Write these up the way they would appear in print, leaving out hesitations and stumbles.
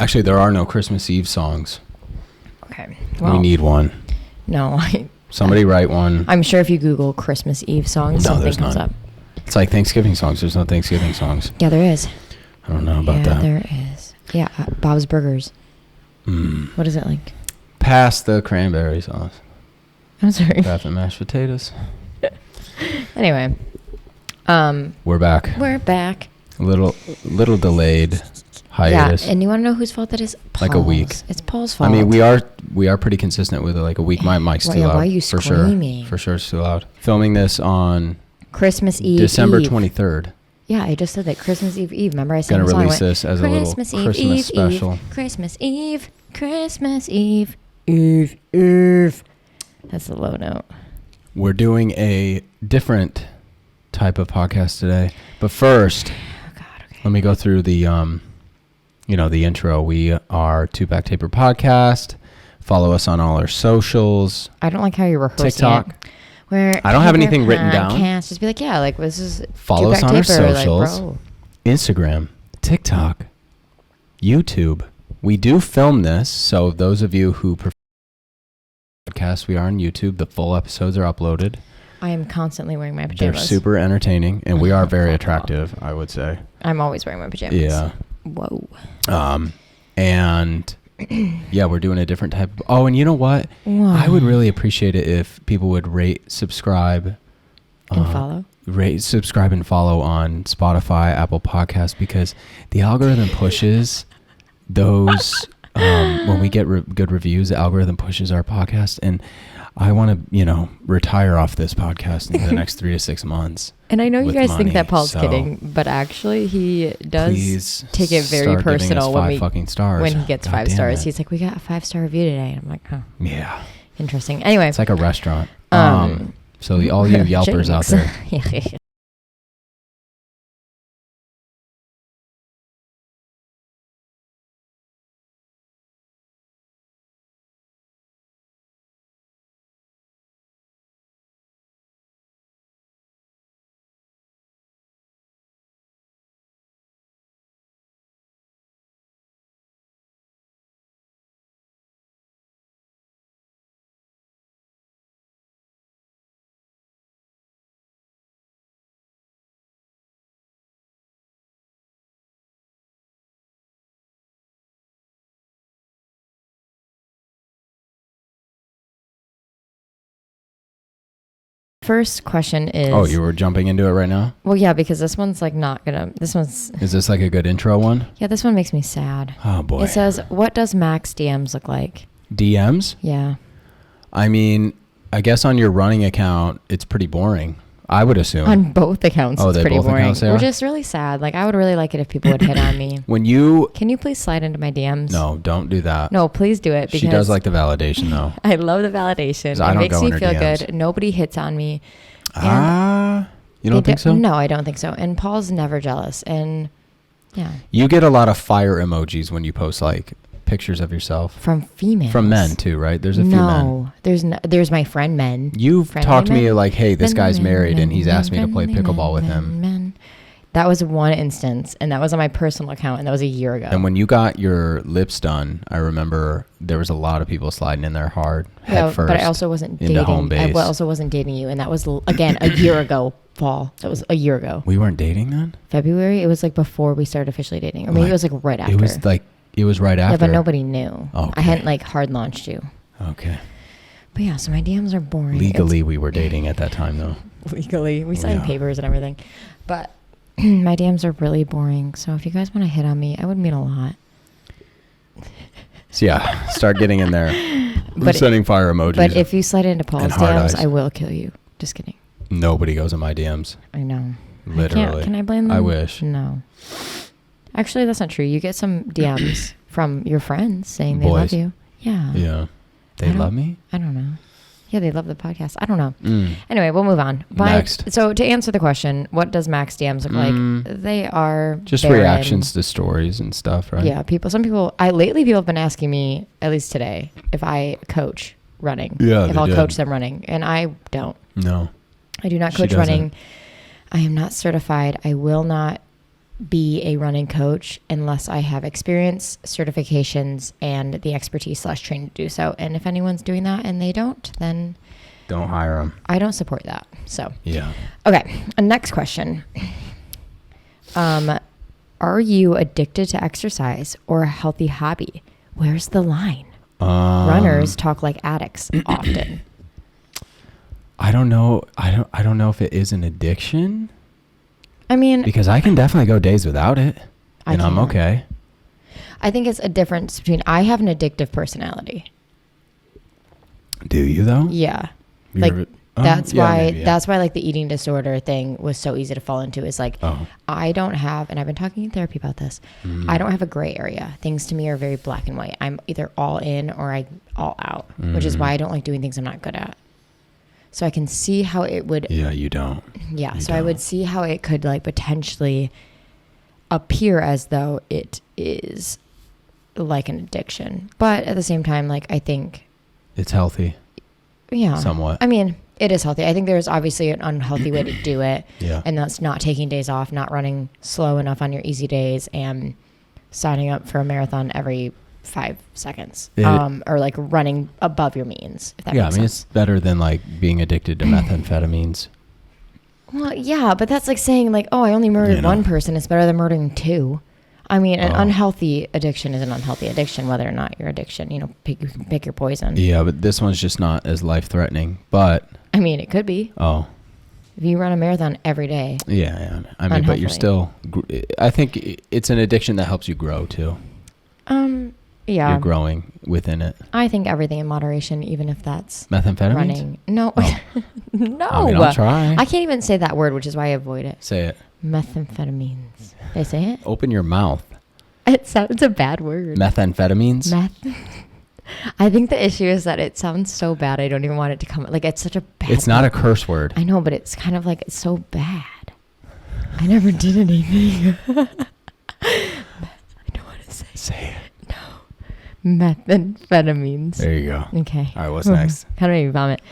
Actually, there are no Christmas Eve songs. Okay. We need one. No. Somebody write one. I'm sure if you Google Christmas Eve songs, something comes up. It's like Thanksgiving songs. There's no Thanksgiving songs. Yeah, there is. I don't know about that. Yeah, there is. Yeah, Bob's Burgers. What is it like? Pass the cranberry sauce. I'm sorry. Pass the mashed potatoes. Anyway. We're back. We're back. A little delayed hiatus. Yeah, and you want to know whose fault that is? Paul's. Like a week. It's Paul's fault. I mean, we are pretty consistent with it. Like a week. My mic's too loud. Why are you for screaming? Sure. For sure, it's too loud. Filming this on Christmas Eve. December 23rd. Yeah, I just said that. Christmas Eve. Remember I said gonna release this as a little Christmas special. Christmas Eve. Christmas Eve. Eve. That's the low note. We're doing a different type of podcast today. But first, let me go through the the intro. We are Two Back Taper Podcast. Follow us on all our socials. I don't like how you're rehearsing TikTok. it. Where I don't have anything written down. Just be like, yeah, like this is follow us on our socials. Like, Instagram, TikTok, YouTube. We do film this, so those of you who prefer podcasts, we are on YouTube. The full episodes are uploaded. I am constantly wearing my pajamas. They're super entertaining, and we are very attractive, I would say. I'm always wearing my pajamas. Yeah. Whoa. And yeah, we're doing a different type of... Oh, and you know what? I would really appreciate it if people would rate, subscribe... And follow? Rate, subscribe, and follow on Spotify, Apple Podcasts, because the algorithm pushes those... when we get good reviews, the algorithm pushes our podcast, and I want to, retire off this podcast in the next 3 to 6 months. And I know you guys think that Paul's kidding, but actually he does take it very personal when he gets 5 stars. He's like, we got a 5-star review today. And I'm like, oh. Yeah. Interesting. Anyway. It's like a restaurant. So all you Yelpers out there. First question is... Oh, you were jumping into it right now? Well, yeah, because this one's like not gonna... Is this like a good intro one? Yeah, this one makes me sad. Oh, boy. It says, what does Max DMs look like? DMs? Yeah. I mean, I guess on your running account, it's pretty boring. I would assume. On both accounts, it's pretty boring. Which is really sad. Like, I would really like it if people would hit on me. Can you please slide into my DMs? No, don't do that. No, please do it. Because she does like the validation, though. I love the validation. It makes me feel good. Nobody hits on me. You don't think so? No, I don't think so. And Paul's never jealous. And yeah. You get a lot of fire emojis when you post like pictures of yourself. From females. From men too, right? There's a few men. There's my friend men. You've talked to me like, hey, this guy's married and he's asked me to play pickleball with him. That was one instance, and that was on my personal account, and that was a year ago. And when you got your lips done, I remember there was a lot of people sliding in there hard, head first. But I also wasn't dating. I also wasn't dating you, and that was again a year ago. Paul, that was a year ago. We weren't dating then? February. It was like before we started officially dating, or maybe it was like right after. It was right after. Yeah, but nobody knew. Okay. I hadn't like hard launched you. Okay. But yeah, so my DMs are boring. Legally, we were dating at that time, though. Legally, we signed papers and everything, but. My DMs are really boring, so if you guys want to hit on me, I would mean a lot. So yeah, start getting in there. We're sending fire emojis. But if you slide into Paul's DMs, I will kill you. Just kidding. Nobody goes in my DMs. I know. Literally. Can I blame them? I wish. No. Actually, that's not true. You get some DMs from your friends saying they love you. Yeah. Yeah. They love me? I don't know. Yeah, they love the podcast. I don't know. Mm. Anyway, we'll move on. Next. So to answer the question, what does Max DMs look like? They are just reactions to stories and stuff, right? Yeah, lately people have been asking me, at least today, if I coach running. Yeah, if I'll coach them running, and I don't. No. I do not coach running. I am not certified. I will not be a running coach unless I have experience, certifications, and the expertise / training to do so. And if anyone's doing that and they don't, then don't hire them. I don't support that. So yeah. Okay. Next question. Are you addicted to exercise or a healthy hobby? Where's the line? Runners talk like addicts often. I don't know. I don't know if it is an addiction. I mean, because I can definitely go days without it, and I'm okay. I think it's a difference between. I have an addictive personality. Do you though? Yeah, that's why. That's why like the eating disorder thing was so easy to fall into. Is like I don't have, and I've been talking in therapy about this. I don't have a gray area. Things to me are very black and white. I'm either all in or I'm all out, which is why I don't like doing things I'm not good at. So I can see how it would. Yeah, you don't. Yeah, so I would see how it could like potentially appear as though it is like an addiction, but at the same time, like I think it's healthy. Yeah, somewhat. I mean, it is healthy. I think there's obviously an unhealthy way to do it. Yeah, and that's not taking days off, not running slow enough on your easy days, and signing up for a marathon every 5 seconds, or like running above your means. If that makes sense. It's better than like being addicted to methamphetamines. Well, yeah, but that's like saying like, oh, I only murdered one person. It's better than murdering 2. I mean, an unhealthy addiction is an unhealthy addiction, whether or not your addiction, you can pick your poison. Yeah, but this one's just not as life-threatening. But I mean, it could be. Oh. If you run a marathon every day. Yeah. I mean, but you're still. I think it's an addiction that helps you grow too. Yeah. You're growing within it. I think everything in moderation, even if that's methamphetamines. Running. No. Oh. No. I mean, I'll try. I can't even say that word, which is why I avoid it. Say it. Methamphetamines. Did I say it? Open your mouth. It sounds a bad word. Methamphetamines? I think the issue is that it sounds so bad. I don't even want it to come. Like, it's such a bad It's not a curse word. I know, but it's kind of like, it's so bad. I never did anything. I don't want to say it. Say it. Methamphetamines. There you go. Okay. All right, what's next? Kind of made me vomit.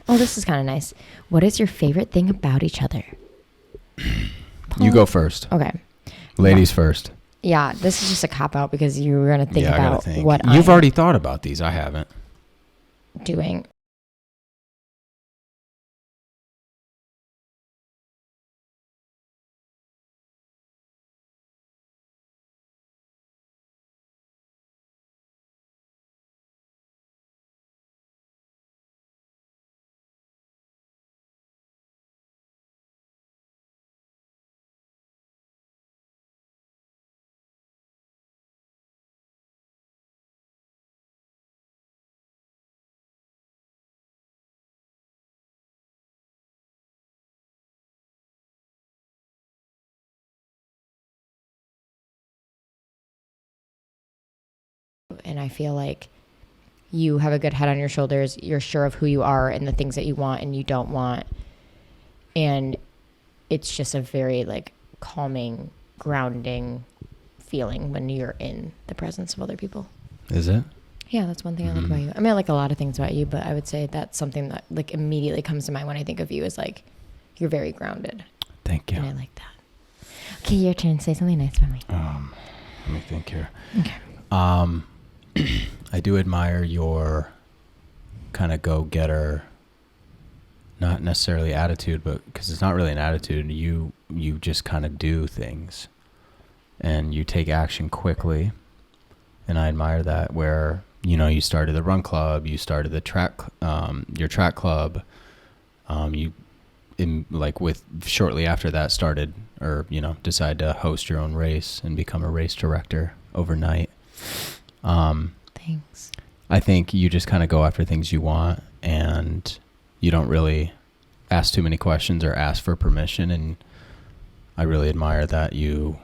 Oh, this is kind of nice. What is your favorite thing about each other? You go first. Okay. Ladies first. Yeah, this is just a cop-out because you were going to think about what You've already thought about these. I haven't. Doing. And I feel like you have a good head on your shoulders. You're sure of who you are and the things that you want and you don't want. And it's just a very like calming, grounding feeling when you're in the presence of other people. Is it? Yeah, that's one thing I like about you. I mean, I like a lot of things about you, but I would say that's something that like immediately comes to mind when I think of you is like, you're very grounded. Thank you. And I like that. Okay, your turn. Say something nice about me. Let me think here. Okay. I do admire your kind of go-getter, not necessarily attitude, but because it's not really an attitude. You just kind of do things, and you take action quickly, and I admire that. Where you started the run club, you started the track, your track club, shortly after that started, or decide to host your own race and become a race director overnight. Thanks. I think you just kind of go after things you want, and you don't really ask too many questions or ask for permission. And I really admire that you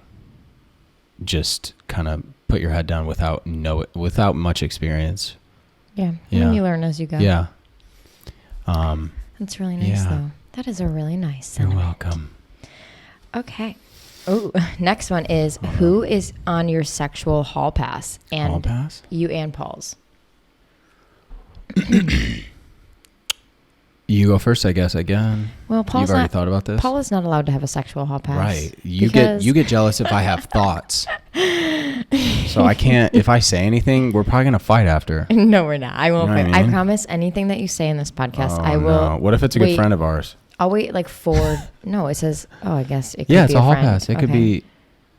just kind of put your head down without much experience. Yeah. And you learn as you go. Yeah. That's really nice though. That is a really nice sentiment. You're welcome. Okay. Oh, next one is who is on your sexual hall pass? And hall pass? You and Paul's. You go first, I guess. Again. Well, You've already thought about this. Paul is not allowed to have a sexual hall pass. Right. You get jealous if I have thoughts. So I can't. If I say anything, we're probably gonna fight after. No, we're not. I won't fight. I mean? I promise. Anything that you say in this podcast, I will. No. What if it's a good friend of ours? I'll wait like 4. No, it says. Oh, I guess it could yeah, be it's a hall pass. It could be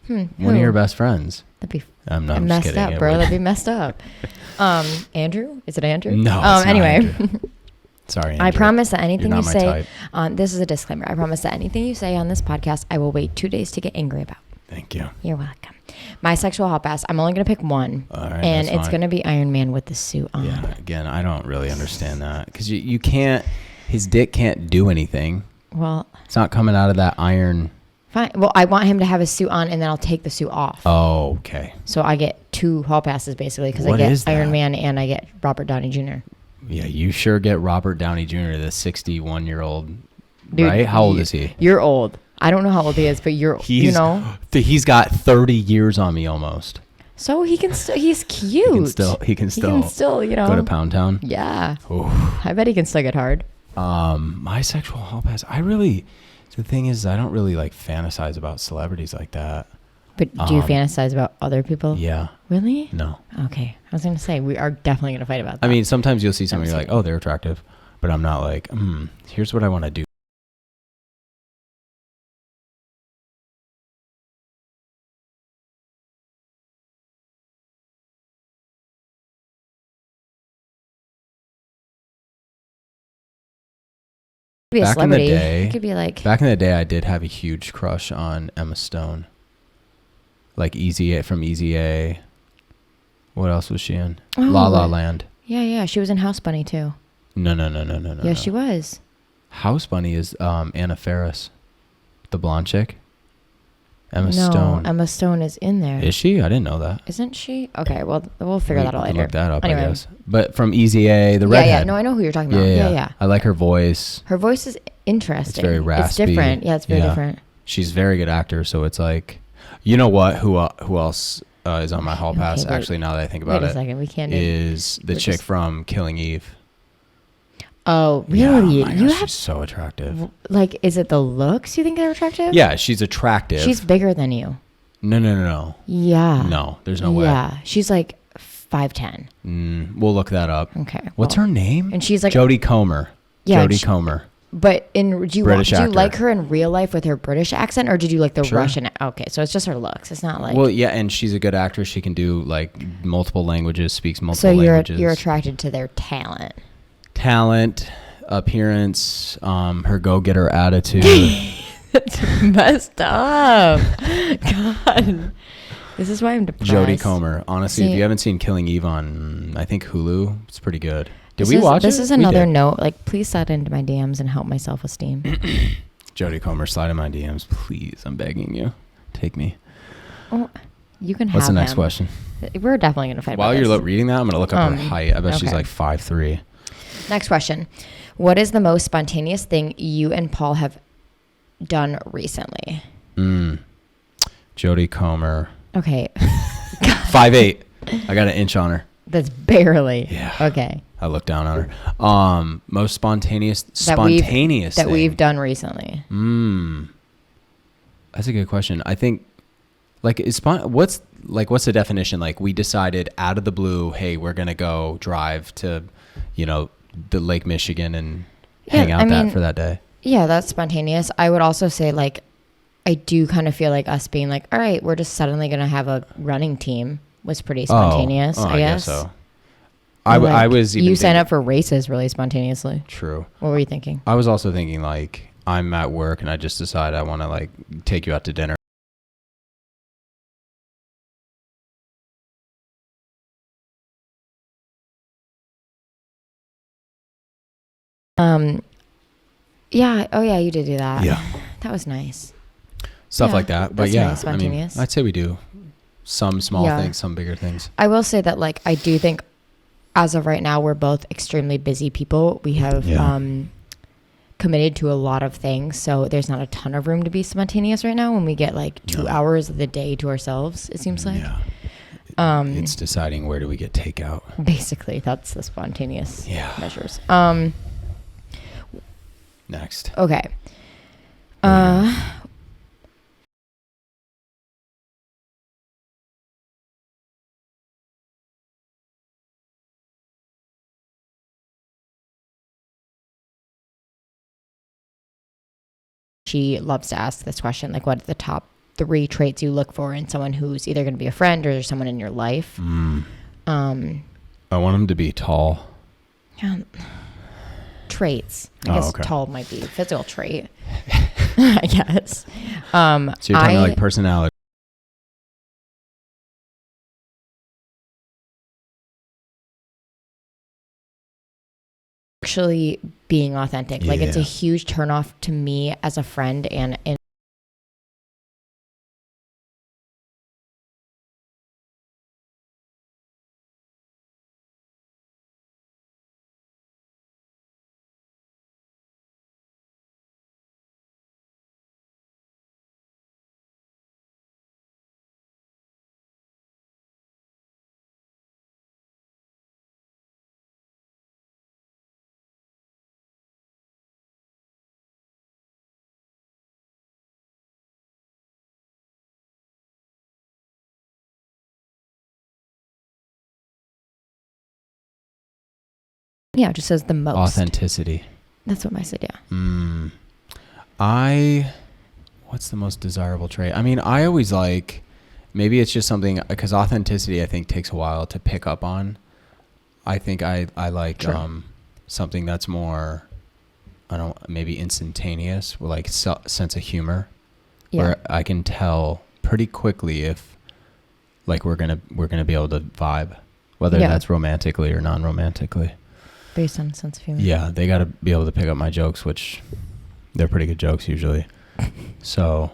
one of your best friends. That'd be. I'm not messed just kidding. up, bro. That'd be messed up. Andrew? Is it Andrew? No. It's anyway. not Andrew. Sorry, Andrew. I promise that anything you say type. This is a disclaimer. I promise that anything you say on this podcast, I will wait 2 days to get angry about. Thank you. You're welcome. My sexual hall pass. I'm only gonna pick one, all right, and it's gonna be Iron Man with the suit on. Yeah. Again, I don't really understand that because you can't. His dick can't do anything. Well, it's not coming out of that iron. Fine. Well, I want him to have his suit on, and then I'll take the suit off. Oh, okay. So I get 2 hall passes basically because I get Iron Man and I get Robert Downey Jr. Yeah, you sure get Robert Downey Jr., the 61-year-old, right? How old is he? You're old. I don't know how old he is, but he's got 30 years on me almost. So he can still, he's cute. He can still, go to Pound Town. Yeah. I bet he can still get hard. My sexual hall pass, the thing is, I don't really like fantasize about celebrities like that. But do you fantasize about other people? Yeah. Really? No. Okay. I was going to say, we are definitely going to fight about that. I mean, sometimes you'll see somebody you're like, oh, they're attractive. But I'm not like, here's what I want to do. Be a celebrity. It could be like. Back in the day, I did have a huge crush on Emma Stone. Like from Easy A. What else was she in? La La Land. Yeah. She was in House Bunny too. No. Yeah, she was. House Bunny is Anna Faris, the blonde chick. Stone. Emma Stone is in there. Is she? I didn't know that. Isn't she? Okay, well, we'll figure that out later. Look that up, anyway. I guess. But from Easy A, the redhead. Yeah. No, I know who you're talking about. Yeah. I like her voice. Her voice is interesting. It's very raspy. It's different. Yeah, it's very different. She's a very good actor, so it's like, you know what? Who else is on my hall pass? Actually, now that I think about it, wait a second. We can't. Is the chick from Killing Eve? Oh, really? Yeah, you she's so attractive. Like, is it the looks you think they're attractive? Yeah, she's attractive. She's bigger than you. No. Yeah. No, there's no way. Yeah, she's like 5'10". We'll look that up. Okay. What's her name? And she's like Jodie Comer. Yeah, Jodie Comer. But do you like her in real life with her British accent, or did you like the Russian? Okay, so it's just her looks. It's not like. Well, yeah, and she's a good actress. She can do like multiple languages, speaks multiple languages. So you're attracted to their talent. Talent, appearance, her go-getter attitude. That's messed up. God. This is why I'm depressed. Jodie Comer. Honestly, if you haven't seen Killing Eve on, I think Hulu, it's pretty good. Did we watch it? This is another note. Like, please slide into my DMs and help my self-esteem. Jodie Comer, slide in my DMs, please. I'm begging you. Take me. Oh, you can have What's the next question? We're definitely going to fight While about you're reading that, I'm going to look up her height. I bet she's like 5'3". Next question. What is the most spontaneous thing you and Paul have done recently? Jodie Comer. Okay. 5'8". I got an inch on her. That's barely. Yeah. Okay. I looked down on her. Most spontaneous that we've done recently. That's a good question. I think, like, what's the definition? Like, we decided out of the blue, hey, we're gonna go drive to, the Lake Michigan and hang out for that day. Yeah, that's spontaneous. I would also say, like, I do kind of feel like us being like, all right, we're just suddenly gonna have a running team was pretty spontaneous. I guess so. I was even. You sign up for races really spontaneously. True. What were you thinking? I was also thinking, like, I'm at work and I just decide I want to, like, take you out to dinner. Yeah. Oh yeah, you did do that. Yeah. That was nice. Stuff like that. But yeah, nice, spontaneous. I'd say we do some small things, some bigger things. I will say that, like, I do think as of right now, we're both extremely busy people. We have committed to a lot of things. So there's not a ton of room to be spontaneous right now when we get like 2 hours of the day to ourselves, it seems like. Yeah. It's deciding where do we get takeout. Basically, that's the spontaneous measures. Next. Okay. She loves to ask this question, like, what are the top 3 traits you look for in someone who's either going to be a friend or someone in your life? I want them to be tall. Yeah. Traits. I guess okay. Tall might be a physical trait. I guess. So you're talking like personality. Actually being authentic. Like, it's a huge turnoff to me as a friend and yeah, it just says the most. Authenticity. That's what I said, yeah. What's the most desirable trait? I mean, I always like, maybe it's just something, because authenticity, I think, takes a while to pick up on. I think I like something that's more, maybe instantaneous, like sense of humor, where I can tell pretty quickly if, like, we're gonna be able to vibe, whether that's romantically or non-romantically. Based on sense of humor. Yeah, they got to be able to pick up my jokes, which they're pretty good jokes usually. So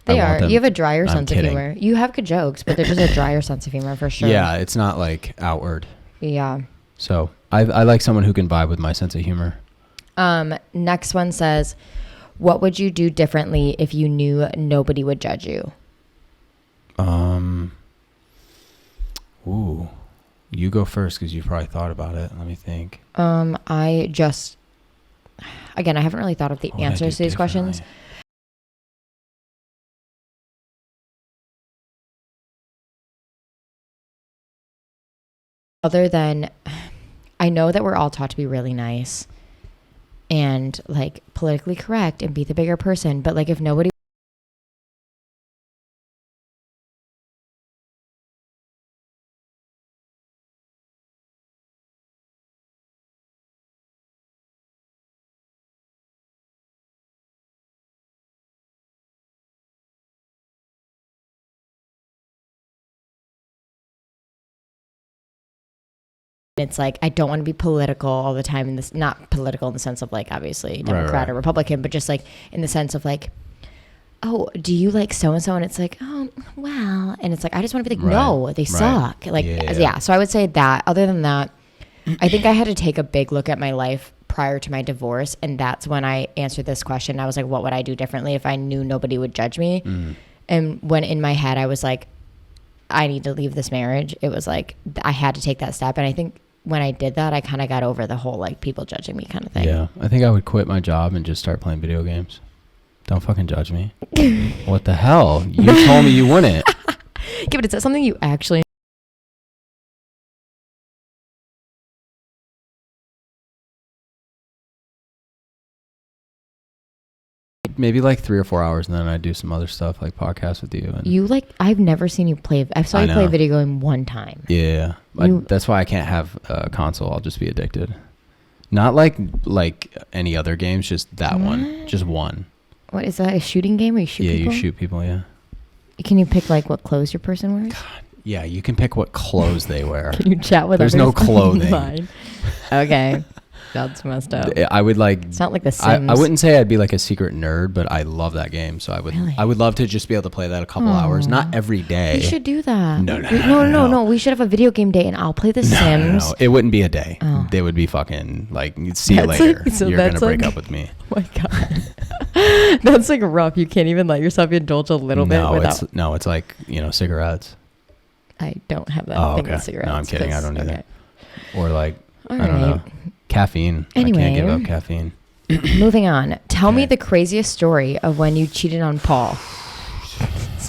they are. You have a drier sense of humor. You have good jokes, but they're just a drier sense of humor for sure. Yeah, it's not like outward. Yeah. So I like someone who can vibe with my sense of humor. Next one says, what would you do differently if you knew nobody would judge you? Ooh. You go first because you've probably thought about it. Let me think. I haven't really thought of the answers to these questions. Other than, I know that we're all taught to be really nice and like politically correct and be the bigger person, but like if nobody it's like, I don't want to be political all the time in this, not political in the sense of like, obviously Democrat or Republican, but just like in the sense of like, oh, do you like so-and-so? And it's like, oh, well, and it's like, I just want to be like, no, they suck. Like, so I would say that. Other than that, I think I had to take a big look at my life prior to my divorce. And that's when I answered this question. I was like, what would I do differently if I knew nobody would judge me? And when in my head, I was like, I need to leave this marriage. It was like, I had to take that step. And I think when I did that, I kind of got over the whole like people judging me kind of thing. Yeah. I think I would quit my job and just start playing video games. Don't fucking judge me. What the hell? You told me you wouldn't. Yeah, but is that something you actually... Maybe like 3 or 4 hours, and then I do some other stuff like podcasts with you. And you like, I've never seen you play. I saw you play a video game one time. Yeah. That's why I can't have a console. I'll just be addicted. Not like any other games, just that one. Just one. What is that? A shooting game where you shoot people? Yeah, you shoot people, yeah. Can you pick like what clothes your person wears? God, yeah, you can pick what clothes they wear. Can you chat with There's no clothing. Okay. That's messed up. I would like... It's not like The Sims. I wouldn't say I'd be like a secret nerd, but I love that game. So I would love to just be able to play that a couple hours. Not every day. We should do that. No. We should have a video game day and I'll play The Sims. No. It wouldn't be a day. Oh. They would be fucking like, see you later. You're going to break up with me. Oh my God. That's like rough. You can't even let yourself indulge a little bit without... It's like, cigarettes. I don't have that thing with cigarettes. No, I'm kidding. I don't either. Okay. Or like, I don't know. Caffeine. Anyway. I can't give up caffeine. Moving on. Tell me the craziest story of when you cheated on Paul.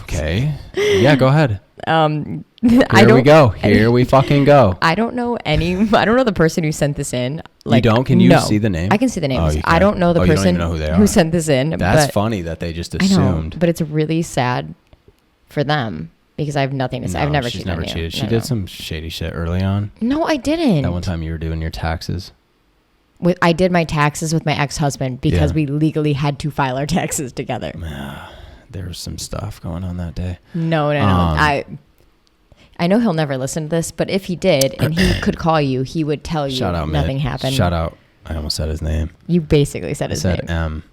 Okay. Yeah, go ahead. Here we go. Here we fucking go. I don't know the person who sent this in. Like, you don't? Can you see the name? I can see the names. I don't know the person you don't even know who they are. who sent this in. That's funny that they just assumed. I know, but it's really sad for them because I have nothing to say. I've never cheated on you. She did some shady shit early on. No, I didn't. That one time you were doing your taxes. I did my taxes with my ex-husband because we legally had to file our taxes together. There was some stuff going on that day. No. I know he'll never listen to this, but if he did and he could call you, he would tell you nothing happened. Shout out. I almost said his name. You basically said his name. M.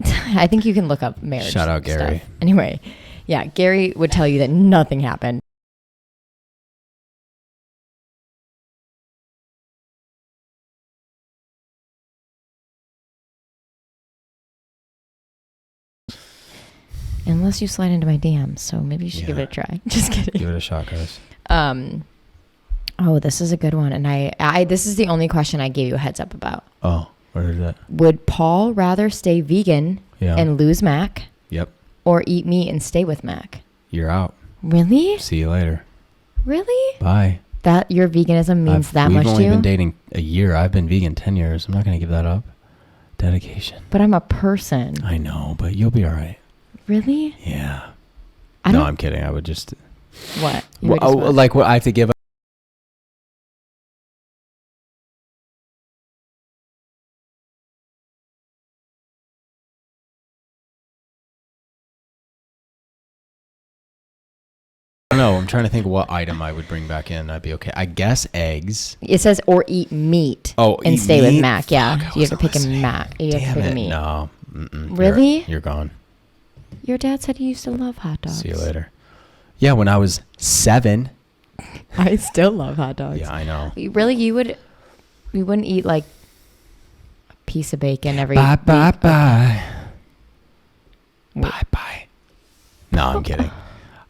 I think you can look up marriage. Shout out Gary. Stuff. Anyway, yeah, Gary would tell you that nothing happened. Unless you slide into my DMs, so maybe you should give it a try. Just kidding. Give it a shot, guys. Oh, this is a good one, and I this is the only question I gave you a heads up about. Oh, what is that? Would Paul rather stay vegan and lose Mac? Yep. Or eat meat and stay with Mac? You're out. Really? See you later. Really? Bye. That your veganism means that much to you? We've only been dating a year. I've been vegan 10 years. I'm not going to give that up. Dedication. But I'm a person. I know, but you'll be all right. Really? Yeah. No, I'm kidding. I would just... What? Like what I have to give up. I don't know. I'm trying to think what item I would bring back in. I'd be okay. I guess eggs. It says or eat meat. Oh, and stay meat? with Mac. Yeah. Fuck, you have to pick a Mac. You have to pick a meat. No. Really? You're gone. Your dad said he used to love hot dogs. See you later. Yeah, when I was 7. I still love hot dogs. Yeah, I know. Really, you wouldn't eat like a piece of bacon every bye, week? Bye. Okay. Bye. No, I'm kidding.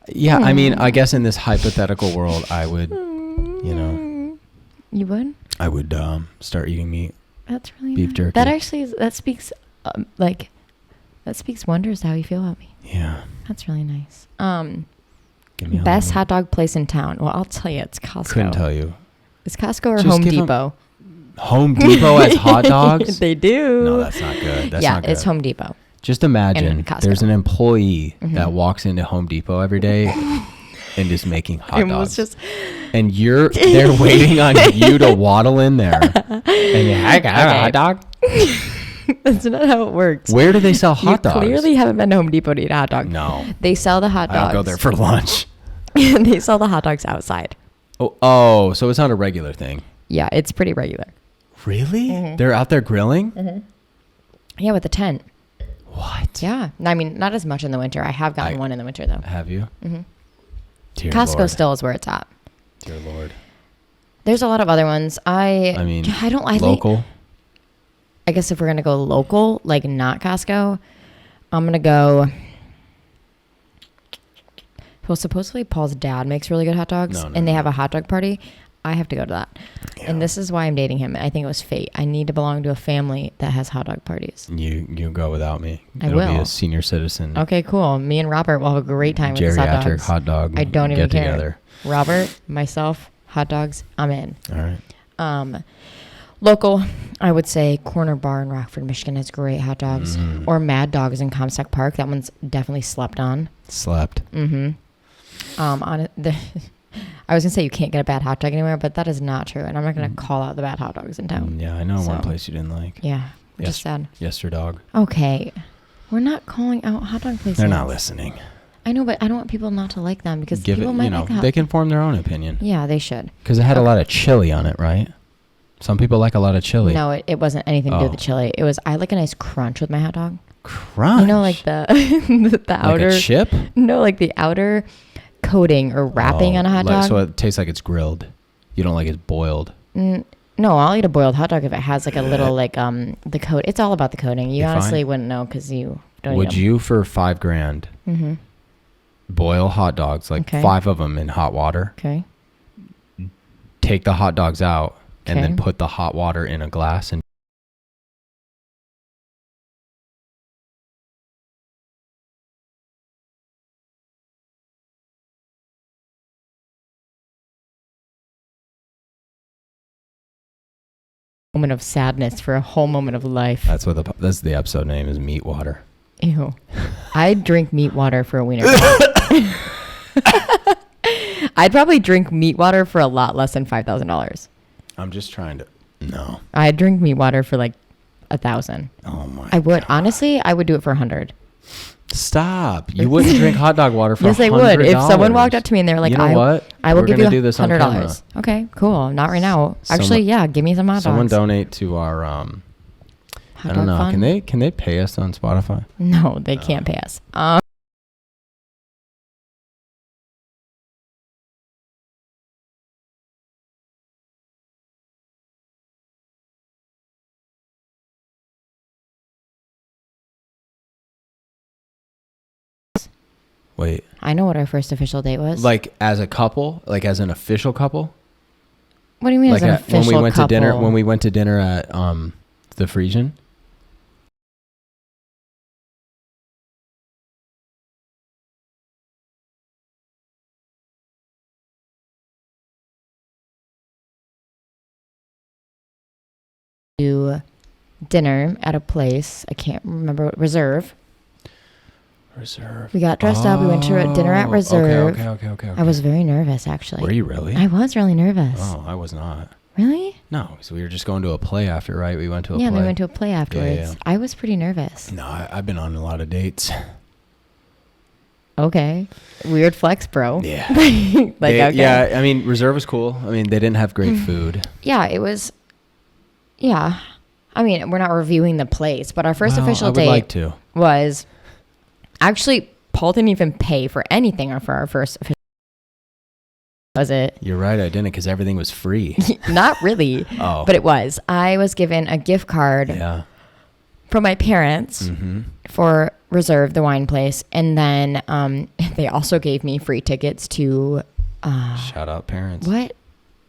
Yeah, I mean, I guess in this hypothetical world, I would, You would? I would start eating meat. That's really beef nice. jerky. That actually that speaks wonders to how you feel about me. Yeah. That's really nice. Best hot dog place in town. Well, I'll tell you, it's Costco. Couldn't tell you. It's Costco or Home Depot? Home Depot has hot dogs? They do. No, that's not good. That's not good. It's Home Depot. Just imagine there's an employee that walks into Home Depot every day and just making hot dogs. And they're waiting on you to waddle in there. And I got a hot dog. That's not how it works. Where do they sell hot dogs? You clearly haven't been to Home Depot to eat a hot dog. No. They sell the hot dogs. I'll go there for lunch. They sell the hot dogs outside. Oh, so it's not a regular thing. Yeah, it's pretty regular. Really? Mm-hmm. They're out there grilling? Mm-hmm. Yeah, with a tent. What? Yeah. I mean, not as much in the winter. I have gotten one in the winter, though. Have you? Mm-hmm. Dear Costco Lord. still is where it's at. Dear Lord. There's a lot of other ones. I local. I guess if we're going to go local, like not Costco, I'm going to go. Well, supposedly Paul's dad makes really good hot dogs, and they have a hot dog party. I have to go to that. Yeah. And this is why I'm dating him. I think it was fate. I need to belong to a family that has hot dog parties. You go without me. It'll be a senior citizen. Okay, cool. Me and Robert will have a great time with these hot dogs. Geriatric hot dog. I don't even care. Together. Robert, myself, hot dogs, I'm in. All right. Local, I would say Corner Bar in Rockford, Michigan has great hot dogs. Or Mad Dogs in Comstock Park. That one's definitely slept on. Mm-hmm. I was going to say you can't get a bad hot dog anywhere, but that is not true. And I'm not going to call out the bad hot dogs in town. Yeah, I know one place you didn't like. Yeah, just sad. Yesterdog. Okay. We're not calling out hot dog places. They're not listening. I know, but I don't want people not to like them because people might like that. They can form their own opinion. Yeah, they should. Because it had a lot of chili on it, right? Some people like a lot of chili. No, it wasn't anything to do with the chili. It was, I like a nice crunch with my hot dog. Crunch? You know, like the outer. Like a chip? No, like the outer coating or wrapping on a hot dog. So it tastes like it's grilled. You don't like it boiled. No, I'll eat a boiled hot dog if it has like a little the coat. It's all about the coating. You honestly wouldn't know because you don't. Would you for $5,000 boil hot dogs, like 5 of them in hot water? Okay. Take the hot dogs out and then put the hot water in a glass and moment of sadness for a whole moment of life. That's the episode name is Meat Water. Ew. I'd drink meat water for a wiener. I'd probably drink meat water for a lot less than $5,000. I'm just trying to. No. I'd drink meat water for like 1,000. Oh my. I would. God. Honestly, I would do it for 100. Stop. You wouldn't drink hot dog water for $100. Yes, I would. If someone walked up to me and they were like, you know what? I will give you $100. Okay, cool. Not right now. Actually, yeah, give me some hot dogs. Someone donate to our I don't know. Fund? Can they pay us on Spotify? No, they can't pay us. Wait. I know what our first official date was. Like as a couple? Like as an official couple? What do you mean like as an official couple? When we went to dinner at the Frisian? To dinner at a place. I can't remember what. Reserve. We got dressed up. We went to dinner at Reserve. Okay. I was very nervous, actually. Were you really? I was really nervous. Oh, I was not. Really? No, so we were just going to a play after, right? We went to a play. Yeah, we went to a play afterwards. Yeah. I was pretty nervous. No, I've been on a lot of dates. Okay. Weird flex, bro. Yeah. Okay. Yeah, I mean, Reserve was cool. I mean, they didn't have great food. Yeah, it was. Yeah. I mean, we're not reviewing the place, but our first official date was... Actually, Paul didn't even pay for anything for our first official. Was it? You're right, I didn't, because everything was free. Not really. Oh. But it was. I was given a gift card from my parents for Reserve, the wine place. And then they also gave me free tickets to... Shout out, parents. What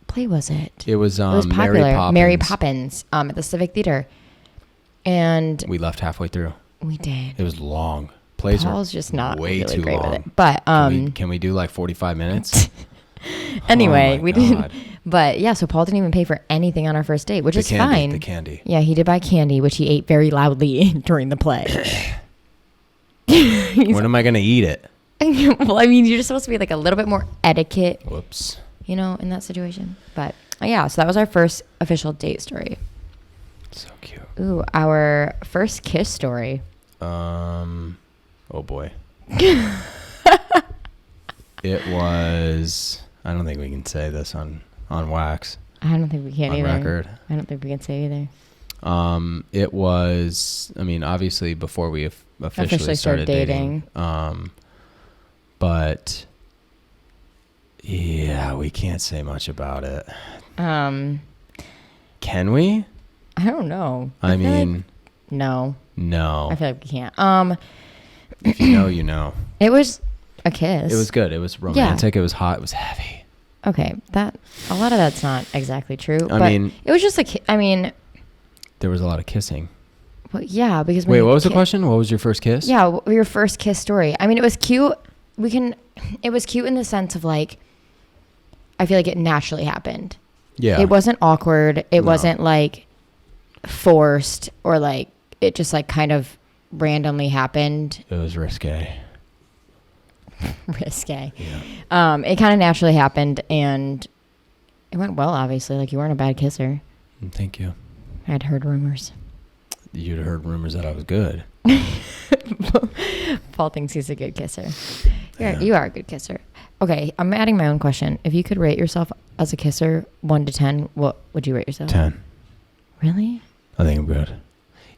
play was it? It was popular. Mary Poppins at the Civic Theater. And... We left halfway through. We did. It was long. Paul's just not way really too great long. with it. But can we do like 45 minutes? Anyway, we didn't. But yeah, so Paul didn't even pay for anything on our first date, which is fine. The candy. Yeah, he did buy candy, which he ate very loudly during the play. When am I gonna eat it? Well, I mean, you're just supposed to be like a little bit more etiquette. Whoops. In that situation. But yeah, so that was our first official date story. So cute. Ooh, our first kiss story. Oh boy. It was... I don't think we can say this on wax. I don't think we can either. On record. I don't think we can say either. It was... I mean, obviously before we officially started dating. But... Yeah, we can't say much about it. Can we? I don't know. I mean... No. No. I feel like we can't. If you know, you know. It was a kiss. It was good. It was romantic. Yeah. It was hot. It was heavy. Okay. A lot of that's not exactly true. I mean... It was just there was a lot of kissing. Well, yeah, because... Wait, what was the question? What was your first kiss? Yeah, your first kiss story. I mean, it was cute. It was cute in the sense of like... I feel like it naturally happened. Yeah. It wasn't awkward. It wasn't like forced or like... It just like kind of randomly happened. It was risque. Risque. Yeah. It kind of naturally happened and it went well, obviously. Like you weren't a bad kisser. Thank you. I'd heard rumors. You'd heard rumors that I was good. Paul thinks he's a good kisser. You are a good kisser. Okay, I'm adding my own question. If you could rate yourself as a kisser 1 to 10, what would you rate yourself? 10. Really? I think I'm good.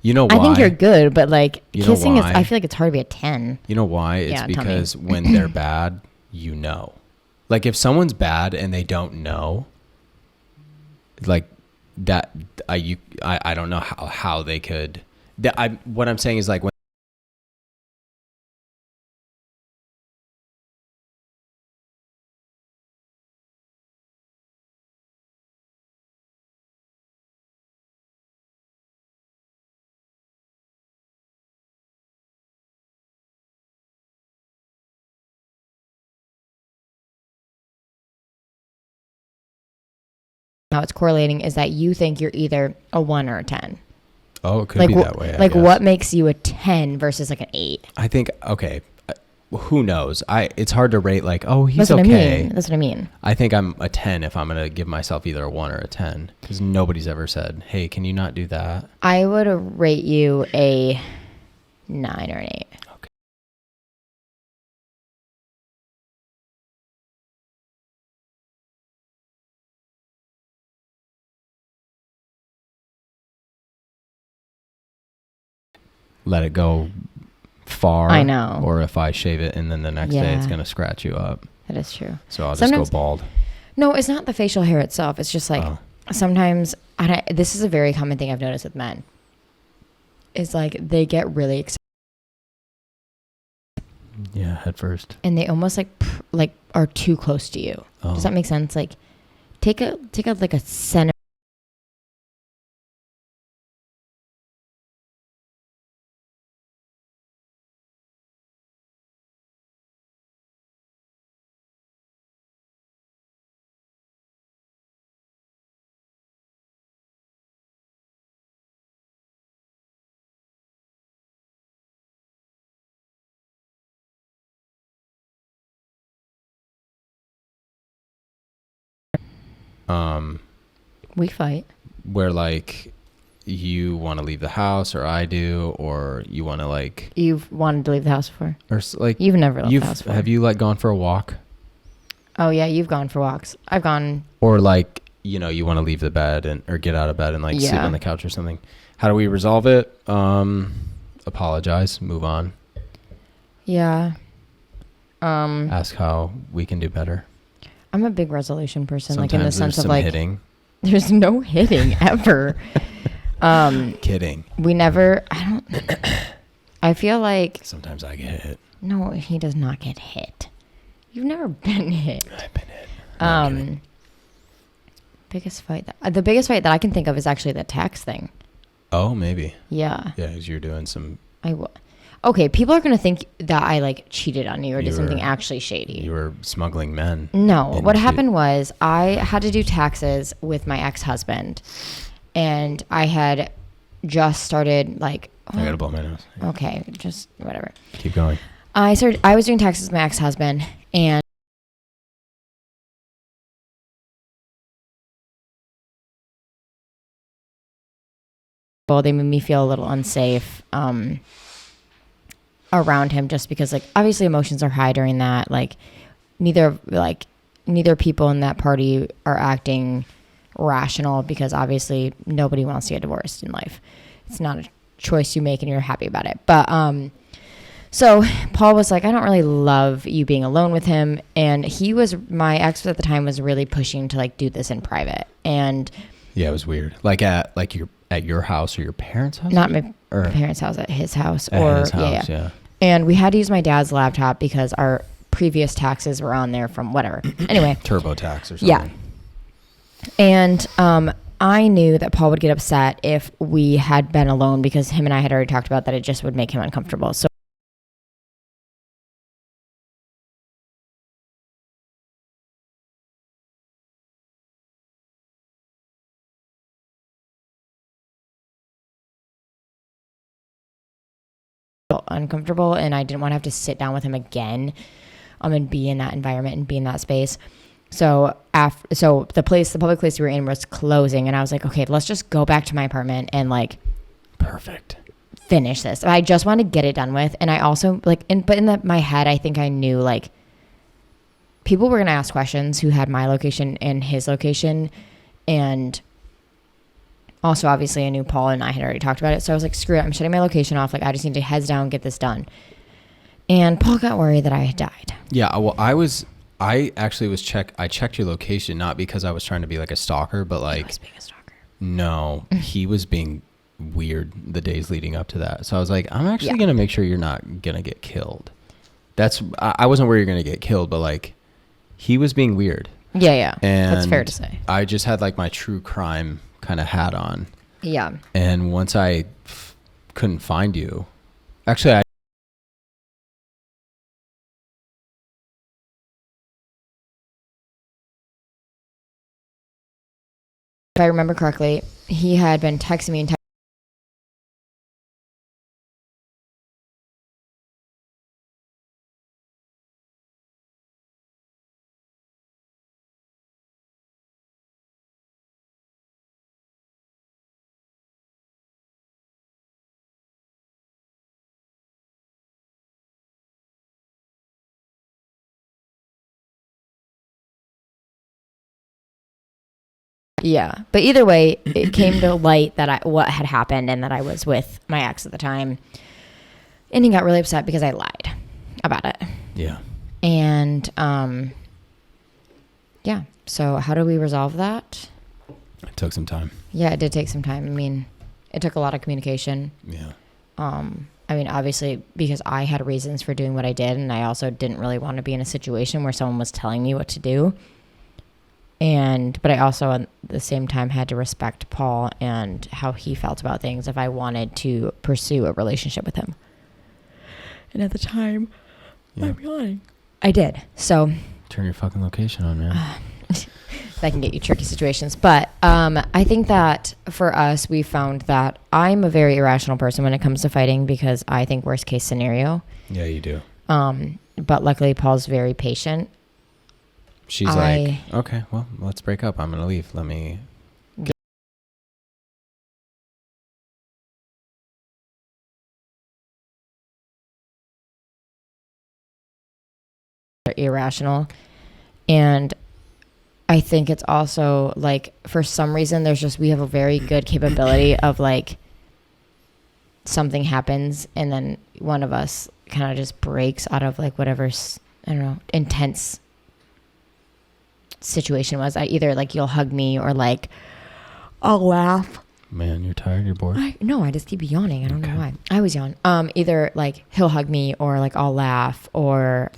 You know why? I think you're good, but like kissing is, I feel like it's hard to be a 10. You know why? It's because when they're bad, you know. Like if someone's bad and they don't know, like that, I don't know how they could. What I'm saying is like when. how it's correlating is that you think you're either a 1 or a 10. Oh, it could be that way. Like what makes you a 10 versus like an 8? I think, okay, who knows? It's hard to rate like, oh, he's That's what okay. I mean. That's what I mean. I think I'm a 10 if I'm going to give myself either a 1 or a 10 because nobody's ever said, hey, can you not do that? I would rate you a 9 or an 8. Okay. Let it go far. I know. Or if I shave it and then the next day it's going to scratch you up. That is true. So I'll just go bald. No, it's not the facial hair itself. It's just like sometimes, and this is a very common thing I've noticed with men, is like they get really excited. Yeah, head first. And they almost like are too close to you. Oh. Does that make sense? Like take a like a centimeter. We fight. Where like you want to leave the house or I do, or you want to like... You've wanted to leave the house before? Or like... You've never left the house before. Have you like gone for a walk? Oh yeah, you've gone for walks. I've gone... Or like, you know, you want to leave the bed or get out of bed and like sleep on the couch or something. How do we resolve it? Apologize, move on. Yeah. Ask how we can do better. I'm a big resolution person. Sometimes like in the sense of like... hitting. There's no hitting ever. Kidding. We never... I feel like... Sometimes I get hit. No, he does not get hit. You've never been hit. I've been hit. Biggest fight. The biggest fight that I can think of is actually the tax thing. Oh, maybe. Yeah. Yeah, because you're doing some... Okay, people are going to think that I like cheated on you or did something actually shady. You were smuggling men. No, what happened was I had to do taxes with my ex-husband and I had just started like... I got to blow my nose. Yeah. Okay, just whatever. Keep going. I was doing taxes with my ex-husband and they made me feel a little unsafe around him just because like obviously emotions are high during that. Like neither people in that party are acting rational because obviously nobody wants to get divorced in life. It's not a choice you make and you're happy about it. But so Paul was like, I don't really love you being alone with him. And my ex at the time was really pushing to like do this in private. And yeah, it was weird. Like at your house or your parents' house? Not my parents' house, at his house. Yeah. And we had to use my dad's laptop because our previous taxes were on there from whatever. Anyway. TurboTax or something. Yeah. And I knew that Paul would get upset if we had been alone because him and I had already talked about that it just would make him uncomfortable. So uncomfortable and I didn't want to have to sit down with him again and be in that environment and be in that space. So the public place we were in was closing and I was like, okay, let's just go back to my apartment and like perfect finish this. I just wanted to get it done with. And I also like in my head I think I knew like people were going to ask questions who had my location and his location, and also, obviously, I knew Paul and I had already talked about it. So I was like, screw it. I'm shutting my location off. Like, I just need to heads down, get this done. And Paul got worried that I had died. Yeah. Well, I checked your location, not because I was trying to be like a stalker, but like... He was being a stalker. No, he was being weird the days leading up to that. So I was like, I'm actually going to make sure you're not going to get killed. I wasn't worried you're going to get killed, but like, he was being weird. Yeah. And that's fair to say. I just had like my true crime kind of hat on. Yeah. And once I couldn't find you, actually if I remember correctly, he had been texting me and yeah, but either way, it came to light that what had happened and that I was with my ex at the time, and he got really upset because I lied about it. Yeah. And yeah. So how do we resolve that? It took some time. Yeah, it did take some time. I mean, it took a lot of communication. Yeah. I mean, obviously, because I had reasons for doing what I did, and I also didn't really want to be in a situation where someone was telling me what to do. But I also at the same time had to respect Paul and how he felt about things if I wanted to pursue a relationship with him. And at the time, I'm yawning. I did. So turn your fucking location on, man. That can get you tricky situations. But I think that for us, we found that I'm a very irrational person when it comes to fighting because I think worst case scenario. Yeah, you do. But luckily, Paul's very patient. She's like, okay, well, let's break up. I'm going to leave. Let me. Irrational. And I think it's also like, for some reason, we have a very good capability of like, something happens and then one of us kind of just breaks out of like whatever's, I don't know, intense situation was. Either like you'll hug me or like I'll laugh. Man, you're tired? You're bored? No, I just keep yawning. I don't know why. I always yawn. Either like he'll hug me or like I'll laugh or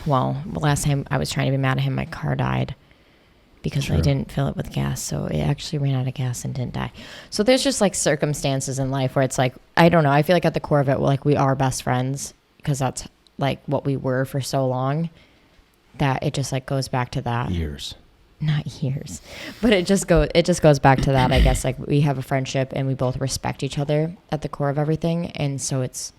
well, last time I was trying to be mad at him, my car died because I didn't fill it with gas. So it actually ran out of gas and didn't die. So there's just like circumstances in life where it's like, I don't know. I feel like at the core of it, like we are best friends because that's like what we were for so long that it just like goes back to that. Not years, but it just goes back to that. I guess like we have a friendship and we both respect each other at the core of everything. And so it's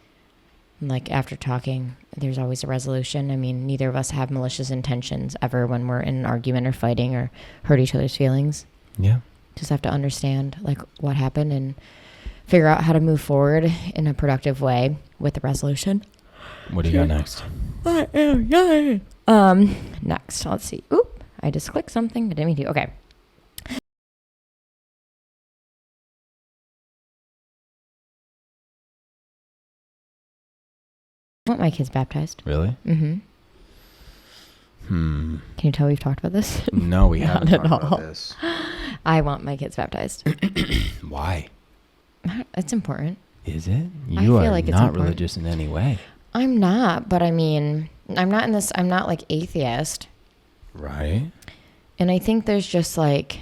like after talking, there's always a resolution. I mean, neither of us have malicious intentions ever when we're in an argument or fighting or hurt each other's feelings. Yeah. Just have to understand like what happened and figure out how to move forward in a productive way with the resolution. What do you got next? I am yelling. Next, let's see. Oop, I just clicked something. I didn't mean to. Okay. I want my kids baptized. Really? Mm-hmm. Can you tell we've talked about this? No, we haven't talked about this. I want my kids baptized. Why? It's important. Is it? You are like not religious in any way. I'm not, but I mean, I'm not like atheist. Right. And I think there's just like,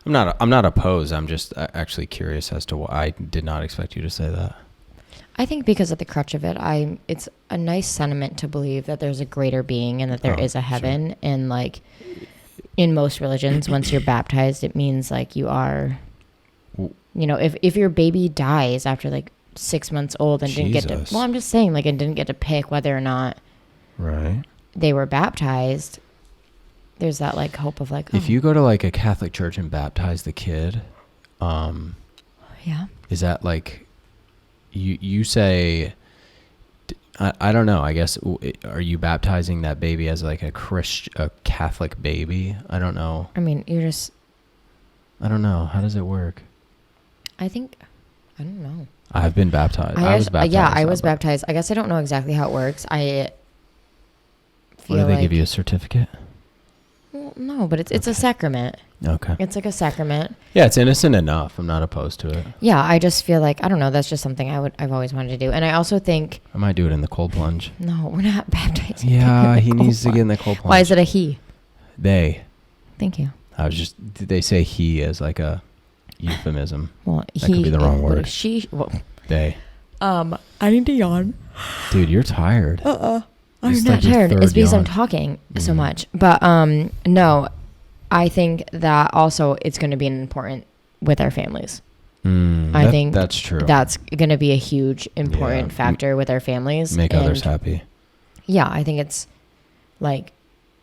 I'm not opposed. I'm just actually curious as to why. I did not expect you to say that. I think because of the crutch of it, it's a nice sentiment to believe that there's a greater being and that there is a heaven. Sure. And like in most religions, once you're baptized, it means like you are, you know, if your baby dies after like 6 months old and didn't get to, well, I'm just saying like, and didn't get to pick whether or not they were baptized. There's that like hope of like, if you go to like a Catholic church and baptize the kid, is that like, you say, I don't know, I guess, are you baptizing that baby as like a Catholic baby? I don't know. I mean, I don't know. How does it work? I don't know. I've been baptized. I was baptized. Yeah, I was baptized. I guess I don't know exactly how it works. What do they give you, a certificate? Well, no, but it's a sacrament. Okay. It's like a sacrament. Yeah, it's innocent enough. I'm not opposed to it. Yeah, I just feel like, I don't know, that's just something I've always wanted to do. And I also think I might do it in the cold plunge. No, we're not baptizing. Yeah, he needs to get in the cold plunge. Why is it a he? They. Thank you. They say he as like a euphemism. Well, that could be the wrong word. They. I need to yawn. Dude, you're tired. I'm not tired. It's because I'm talking so much. But no, I think that also it's going to be important with our families. I think that's true. That's going to be a huge important factor with our families. Make others happy. Yeah, I think it's like,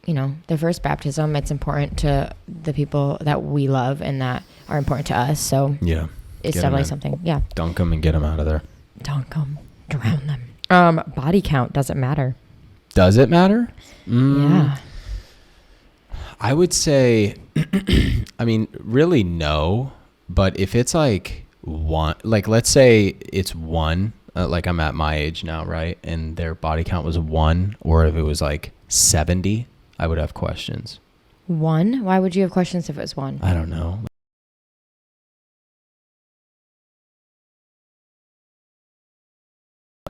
the first baptism, it's important to the people that we love and that are important to us. So yeah, it's definitely something. Yeah. Dunk them and get them out of there. Dunk them. Drown them. Body count doesn't matter. Does it matter? Yeah. I would say, I mean, really no. But if it's like one, like let's say it's one, like I'm at my age now, right? And their body count was 1, or if it was like 70, I would have questions. 1? Why would you have questions if it was 1? I don't know.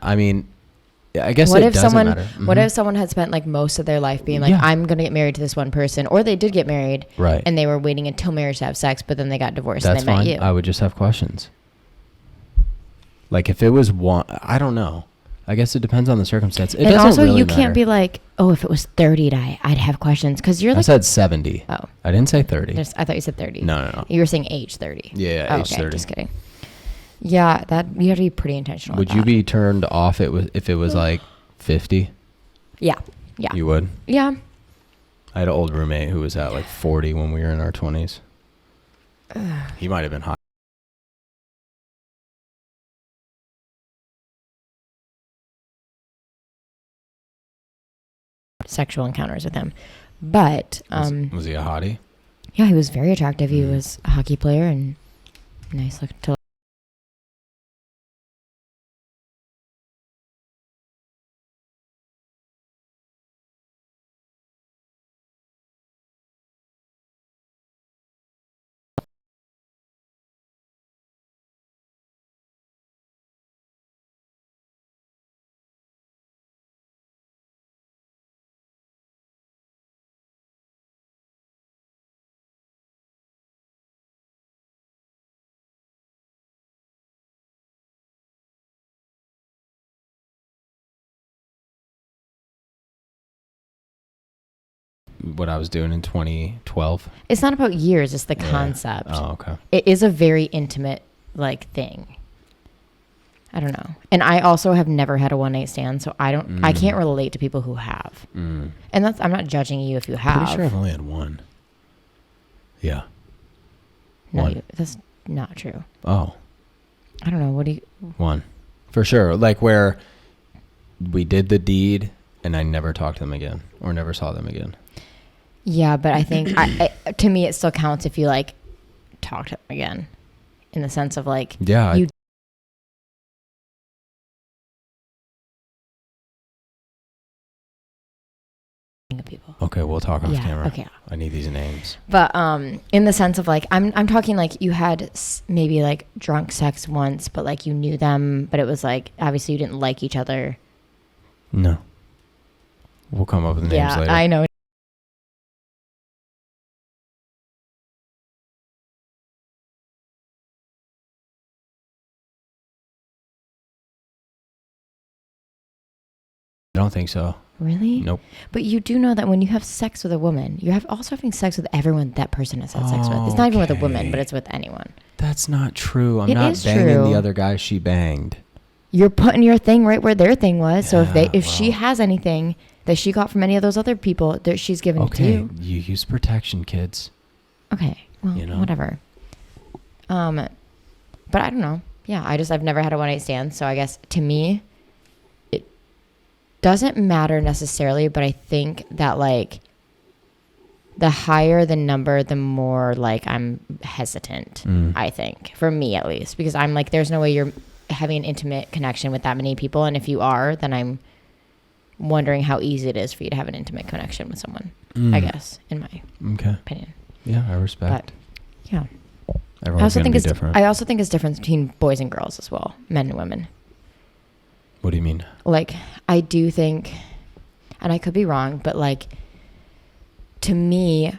I mean, I guess what it if doesn't someone matter. What if someone had spent like most of their life being like, I'm gonna get married to this one person, or they did get married, right? And they were waiting until marriage to have sex, but then they got divorced. That's and they fine. Met you. I would just have questions. Like if it was one, I don't know. I guess it depends on the circumstance. And also, really you can't be like, oh, if it was 30, I'd have questions because you're like. I said 70. Oh, I didn't say 30. I thought you said 30. No. You were saying age 30. Yeah, age 30. Just kidding. Yeah, that you have to be pretty intentional. Would you be turned off if it was like 50? Yeah. You would? Yeah. I had an old roommate who was at like 40 when we were in our 20s. He might have been hot. Sexual encounters with him, but was he a hottie? Yeah, he was very attractive. He was a hockey player and nice looking to. What I was doing in 2012. It's not about years, it's the concept. Oh, okay. It is a very intimate like thing. I don't know. And I also have never had a one-night stand, so I can't relate to people who have. And I'm not judging you if you have. Pretty sure I've only had one. Yeah. No, that's not true. Oh. I don't know. What do you... One. For sure. Like where we did the deed and I never talked to them again or never saw them again. Yeah, but I think to me it still counts if you like talk to them again, in the sense of like you. People. Okay, we'll talk off camera. Okay, I need these names. But in the sense of like I'm talking like you had maybe like drunk sex once, but like you knew them, but it was like obviously you didn't like each other. No. We'll come up with names later. Yeah, I know. I don't think so. Really? Nope. But you do know that when you have sex with a woman, you're also having sex with everyone that person has had sex with. It's not even with a woman, but it's with anyone. That's not true. I'm not banging the other guy she banged. You're putting your thing right where their thing was. So if she has anything that she got from any of those other people, that she's given it to you. You use protection, kids. Okay. Well, whatever. But I don't know. Yeah, I've never had a one-night stand, so I guess to me doesn't matter necessarily, but I think that like the higher the number, the more like I'm hesitant, I think, for me at least, because I'm like, there's no way you're having an intimate connection with that many people. And if you are, then I'm wondering how easy it is for you to have an intimate connection with someone, I guess, in my opinion. Yeah, I respect. But, yeah. Everyone's going to be different. I also think it's different between boys and girls as well, men and women. What do you mean? Like, I do think, and I could be wrong, but like, to me,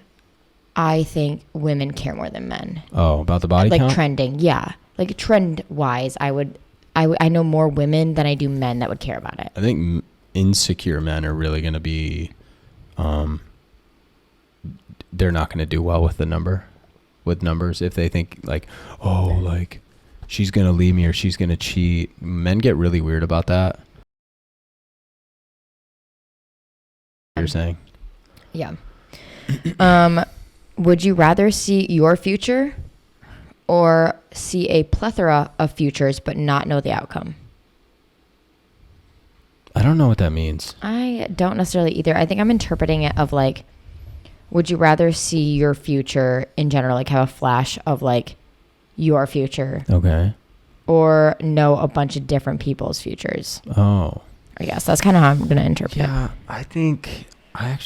I think women care more than men. Oh, about the body count? Like trending, yeah. Like trend wise, I know more women than I do men that would care about it. I think insecure men are really going to be they're not going to do well with numbers if they think like, oh, like she's going to leave me or she's going to cheat. Men get really weird about that. You're saying? Yeah. Would you rather see your future or see a plethora of futures but not know the outcome? I don't know what that means. I don't necessarily either. I think I'm interpreting it of like, would you rather see your future in general, like have a flash of like your future? Okay. Or know a bunch of different people's futures? Oh. I guess that's kind of how I'm going to interpret it. Yeah, I think I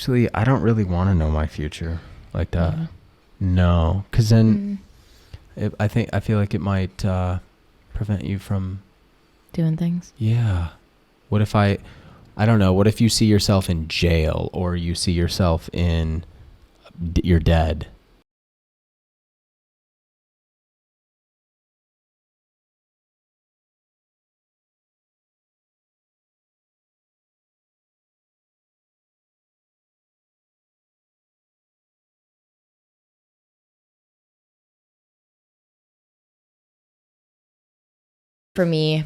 don't really want to know my future like that. Mm-hmm. No, because then I feel like it might prevent you from doing things. Yeah. What if I don't know. What if you see yourself in jail or you see yourself in you're dead? For me,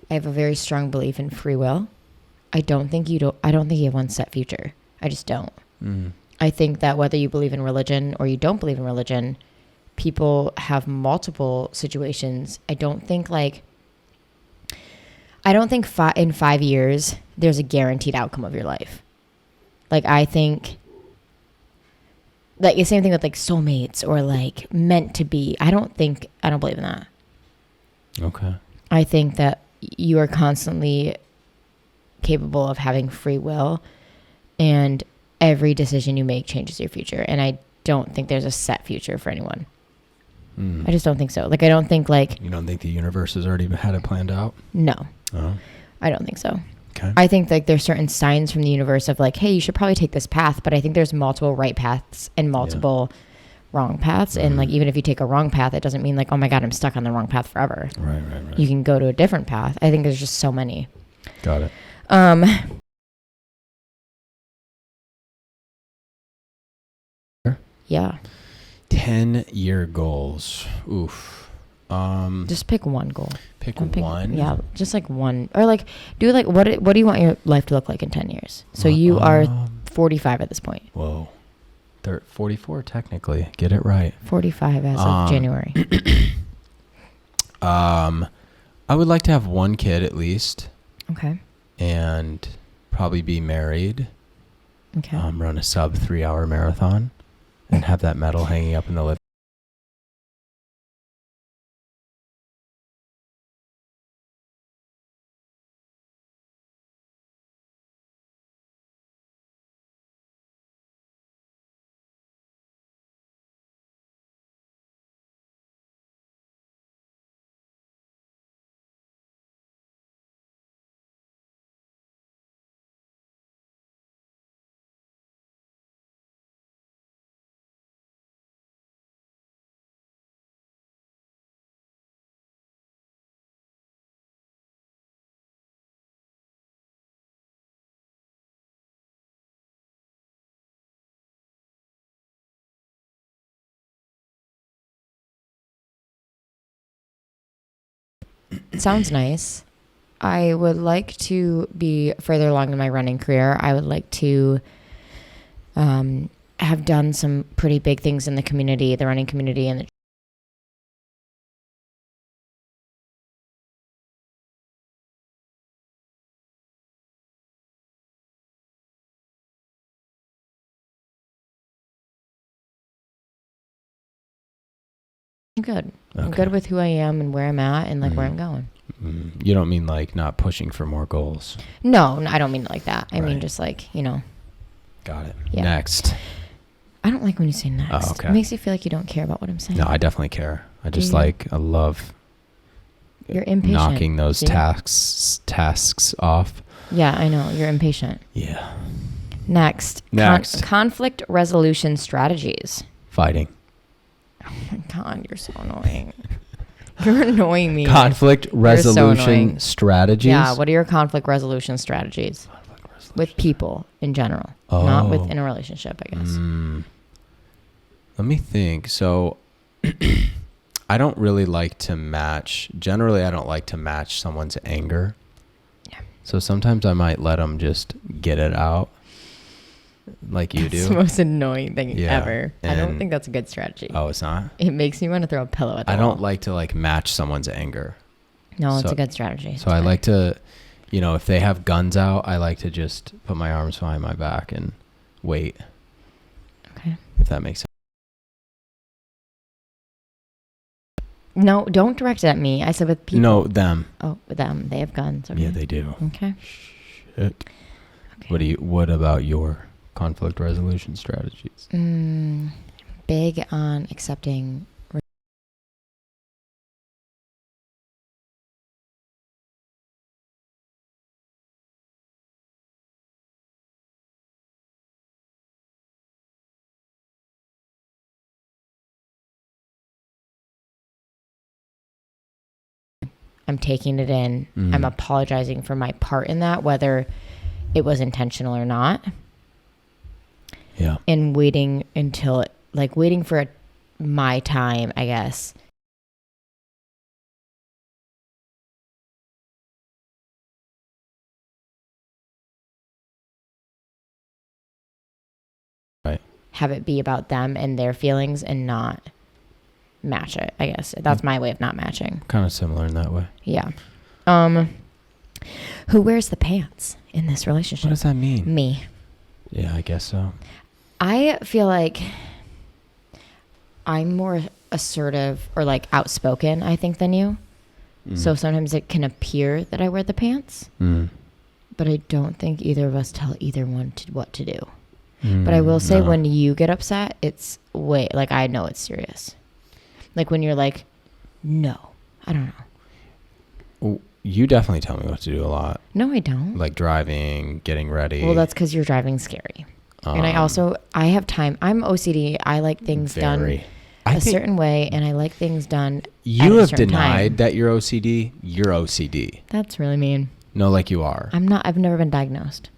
I have a very strong belief in free will. I don't think you have one set future. I just don't. Mm. I think that whether you believe in religion or you don't believe in religion, people have multiple situations. I don't think in 5 years there's a guaranteed outcome of your life. Like I think like the same thing with like soulmates or like meant to be. I don't believe in that. Okay. I think that you are constantly capable of having free will, and every decision you make changes your future. And I don't think there's a set future for anyone. I just don't think so. Like, I don't think like... You don't think the universe has already had it planned out? No. Oh. I don't think so. Okay. I think like there's certain signs from the universe of like, hey, you should probably take this path. But I think there's multiple right paths and multiple... Yeah. wrong paths, and like even if you take a wrong path, it doesn't mean like, oh my god, I'm stuck on the wrong path forever. Right. You can go to a different path. I think there's just so many. Got it. Yeah. 10-year goals. Oof. Just pick one goal. Pick one. Yeah, just like one, or like do like what do you want your life to look like in 10 years? So you are 45 at this point. Whoa. They're 44 technically. Get it right. 45 as of January. I would like to have one kid at least. Okay. And probably be married. Okay. Run a sub 3-hour marathon and have that medal hanging up in the living. Sounds nice. I would like to be further along in my running career. I would like to have done some pretty big things in the community, the running community, and good. Okay. I'm good with who I am and where I'm at and like where I'm going. You don't mean like not pushing for more goals? No, I don't mean it like that. I mean just like, you know. Got it. Yeah. Next. I don't like when you say next. Oh, okay. It makes you feel like you don't care about what I'm saying. No, I definitely care. I just I love You're impatient. Knocking those tasks off. Yeah, I know. You're impatient. Yeah. Next. Conflict resolution strategies. Fighting. Oh my god, you're so annoying. You're annoying me. Conflict resolution strategies? Yeah, what are your conflict resolution strategies? Conflict resolution. With people in general, not within a relationship, I guess. Let me think. So I don't really like to match. Generally, I don't like to match someone's anger. Yeah. So sometimes I might let them just get it out like you do. It's the most annoying thing ever. I don't think that's a good strategy. Oh, it's not? It makes me want to throw a pillow at the wall. I don't like to like match someone's anger. No, it's a good strategy. So I like to, if they have guns out, I like to just put my arms behind my back and wait. Okay. If that makes sense. No, don't direct it at me. I said with people. No, them. Oh, with them. They have guns. Okay. Yeah, they do. Okay. Shit. Okay. What about your conflict resolution strategies? Big on accepting. I'm taking it in. I'm apologizing for my part in that, whether it was intentional or not. Yeah. And waiting until waiting for my time, I guess. Right. Have it be about them and their feelings and not match it, I guess. That's my way of not matching. Kind of similar in that way. Yeah. Who wears the pants in this relationship? What does that mean? Me. Yeah, I guess so. I feel like I'm more assertive or like outspoken, I think, than you. So sometimes it can appear that I wear the pants, but I don't think either of us tell either one what to do. But I will say when you get upset, it's I know it's serious. Like when you're like, no, I don't know. Well, you definitely tell me what to do a lot. No, I don't. Like driving, getting ready. Well, that's because you're driving scary. And I have time. I'm OCD. I like things done a certain way, and I like things done You have denied that you're OCD. You're OCD. That's really mean. No, like you are. I'm not. I've never been diagnosed.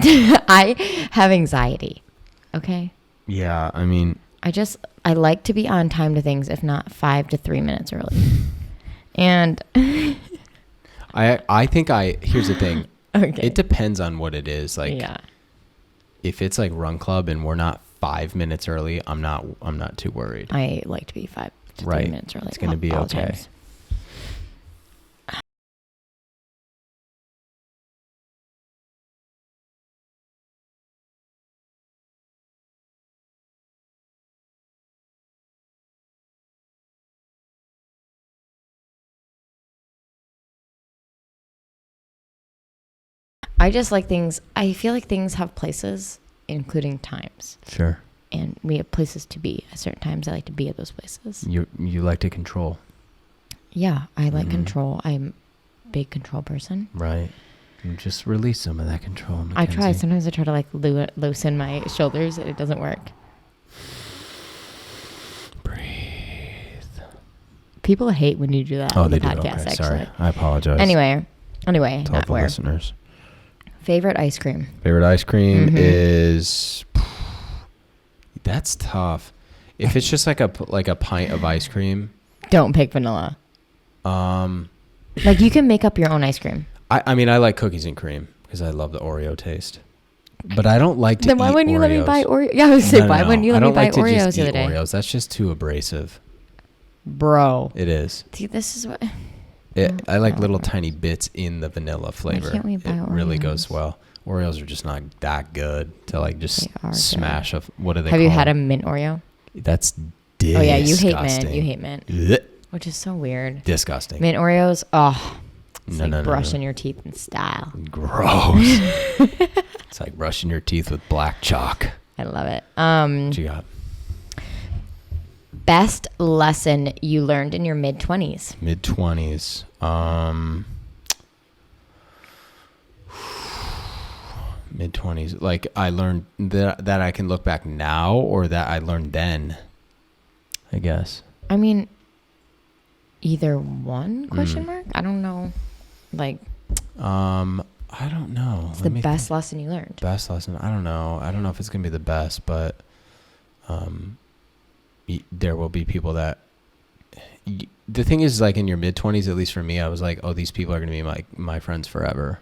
I have anxiety. Okay? Yeah, I mean... I like to be on time to things, if not 5 to 3 minutes early. And... I think here's the thing. Okay. It depends on what it is. Like, yeah. If it's like Run Club and we're not 5 minutes early, I'm not too worried. I like to be 5 to 3 minutes early. It's going to be okay. Times. I just like things. I feel like things have places, including times. Sure. And we have places to be. At certain times, I like to be at those places. You like to control. Yeah, I like control. I'm a big control person. Right. You just release some of that control, Mackenzie. I try. Sometimes I try to like loosen my shoulders, and it doesn't work. Breathe. People hate when you do that on the podcast, okay, sorry. I apologize. Anyway, to all the listeners. Favorite ice cream? Favorite ice cream is... That's tough. If it's just like a pint of ice cream... Don't pick vanilla. Like you can make up your own ice cream. I mean, I like cookies and cream because I love the Oreo taste. But I don't like to Then why wouldn't you let me buy Oreo? Yeah, I was saying, why wouldn't you let me buy Oreos the other day? Oreos. That's just too abrasive. Bro. It is. See, this is what... I like little tiny bits in the vanilla flavor. Why can't we buy Oreos? It really goes well. Oreos are just not that good to like just smash up. What are they Have you had a mint Oreo? That's disgusting. Oh yeah, you hate mint. You hate mint. Blech. Which is so weird. Disgusting. Mint Oreos, it's brushing your teeth in style. Gross. It's like brushing your teeth with black chalk. I love it. What you got? Best lesson you learned in your mid-20s? Mid-20s. Mid-20s. Like I learned that I can look back now or that I learned then, I guess. I mean, either one, question mark? I don't know. Like. I don't know. It's the best lesson you learned. Best lesson. I don't know. I don't know if it's going to be the best, but there will be people that... The thing is, like, in your mid-20s, at least for me, I was like, oh, these people are going to be my friends forever.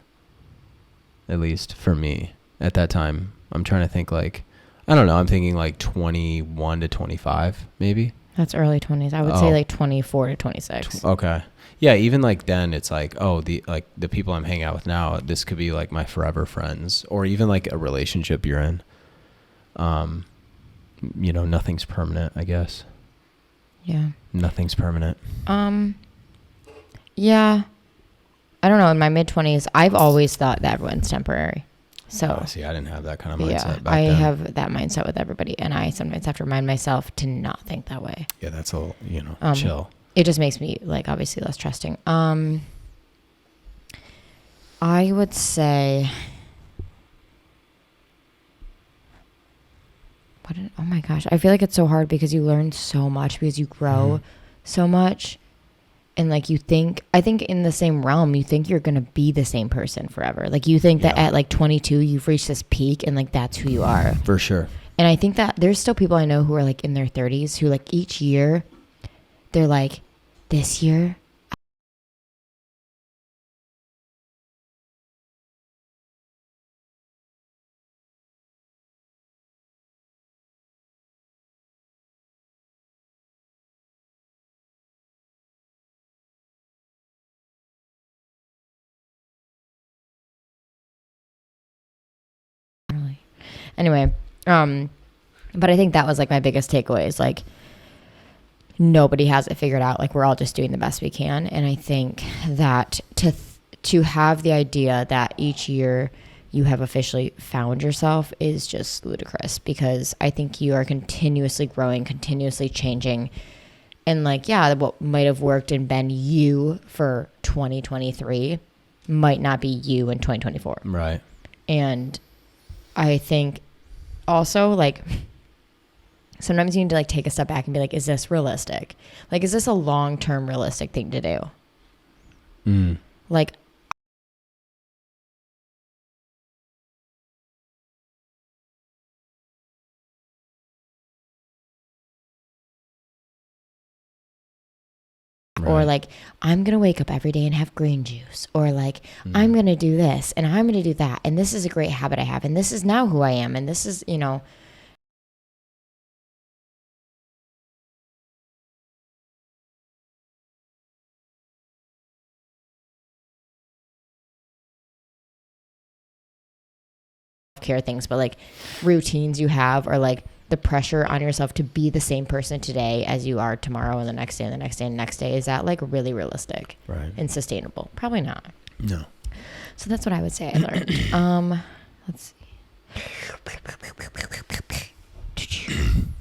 At least for me. At that time, I'm trying to think, like... I don't know. I'm thinking, like, 21 to 25, maybe. That's early 20s. I would say, like, 24 to 26. Okay. Yeah, even like then it's like, oh, the people I'm hanging out with now, this could be like my forever friends, or even like a relationship you're in. Nothing's permanent, I guess. Yeah. Nothing's permanent. Yeah. I don't know. In my mid-20s, I've always thought that everyone's temporary. So see, I didn't have that kind of mindset back I then. have that mindset with everybody, and I sometimes have to remind myself to not think that way. Yeah, that's a chill. It just makes me, like, obviously less trusting. I would say, oh my gosh, I feel like it's so hard because you learn so much, because you grow so much. And like I think in the same realm, you think you're going to be the same person forever. Like you think that at like 22, you've reached this peak and like that's who you are. For sure. And I think that there's still people I know who are like in their 30s who like each year, they're like, this year, anyway, but I think that was like my biggest takeaway is like nobody has it figured out. Like we're all just doing the best we can. And I think that to have the idea that each year you have officially found yourself is just ludicrous, because I think you are continuously growing, continuously changing. And like, yeah, what might have worked and been you for 2023 might not be you in 2024. Right. And I think also like sometimes you need to like take a step back and be like, is this realistic? Like, is this a long-term realistic thing to do? Like, right. Or like, I'm going to wake up every day and have green juice, or like, I'm going to do this and I'm going to do that. And this is a great habit I have. And this is now who I am. And this is, care things, but like routines you have, or like the pressure on yourself to be the same person today as you are tomorrow and the next day and the next day and the next day, is that like really realistic and sustainable? Probably not. No. So that's what I would say I learned. Let's see.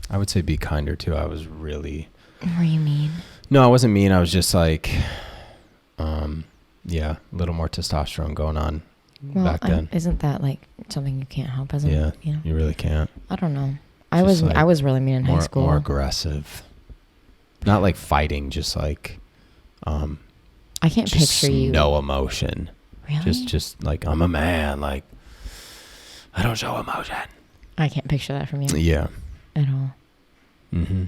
I would say be kinder too. I was really... Were you mean? No, I wasn't mean. I was just like, a little more testosterone going on back then. Isn't that like something you can't help? You really can't. I don't know. I was really mean in high school. More aggressive. Not like fighting, just like... I can't picture you. No emotion. Really? Just like, I'm a man. Like, I don't show emotion. I can't picture that from you. Yeah. At all. Mm-hmm.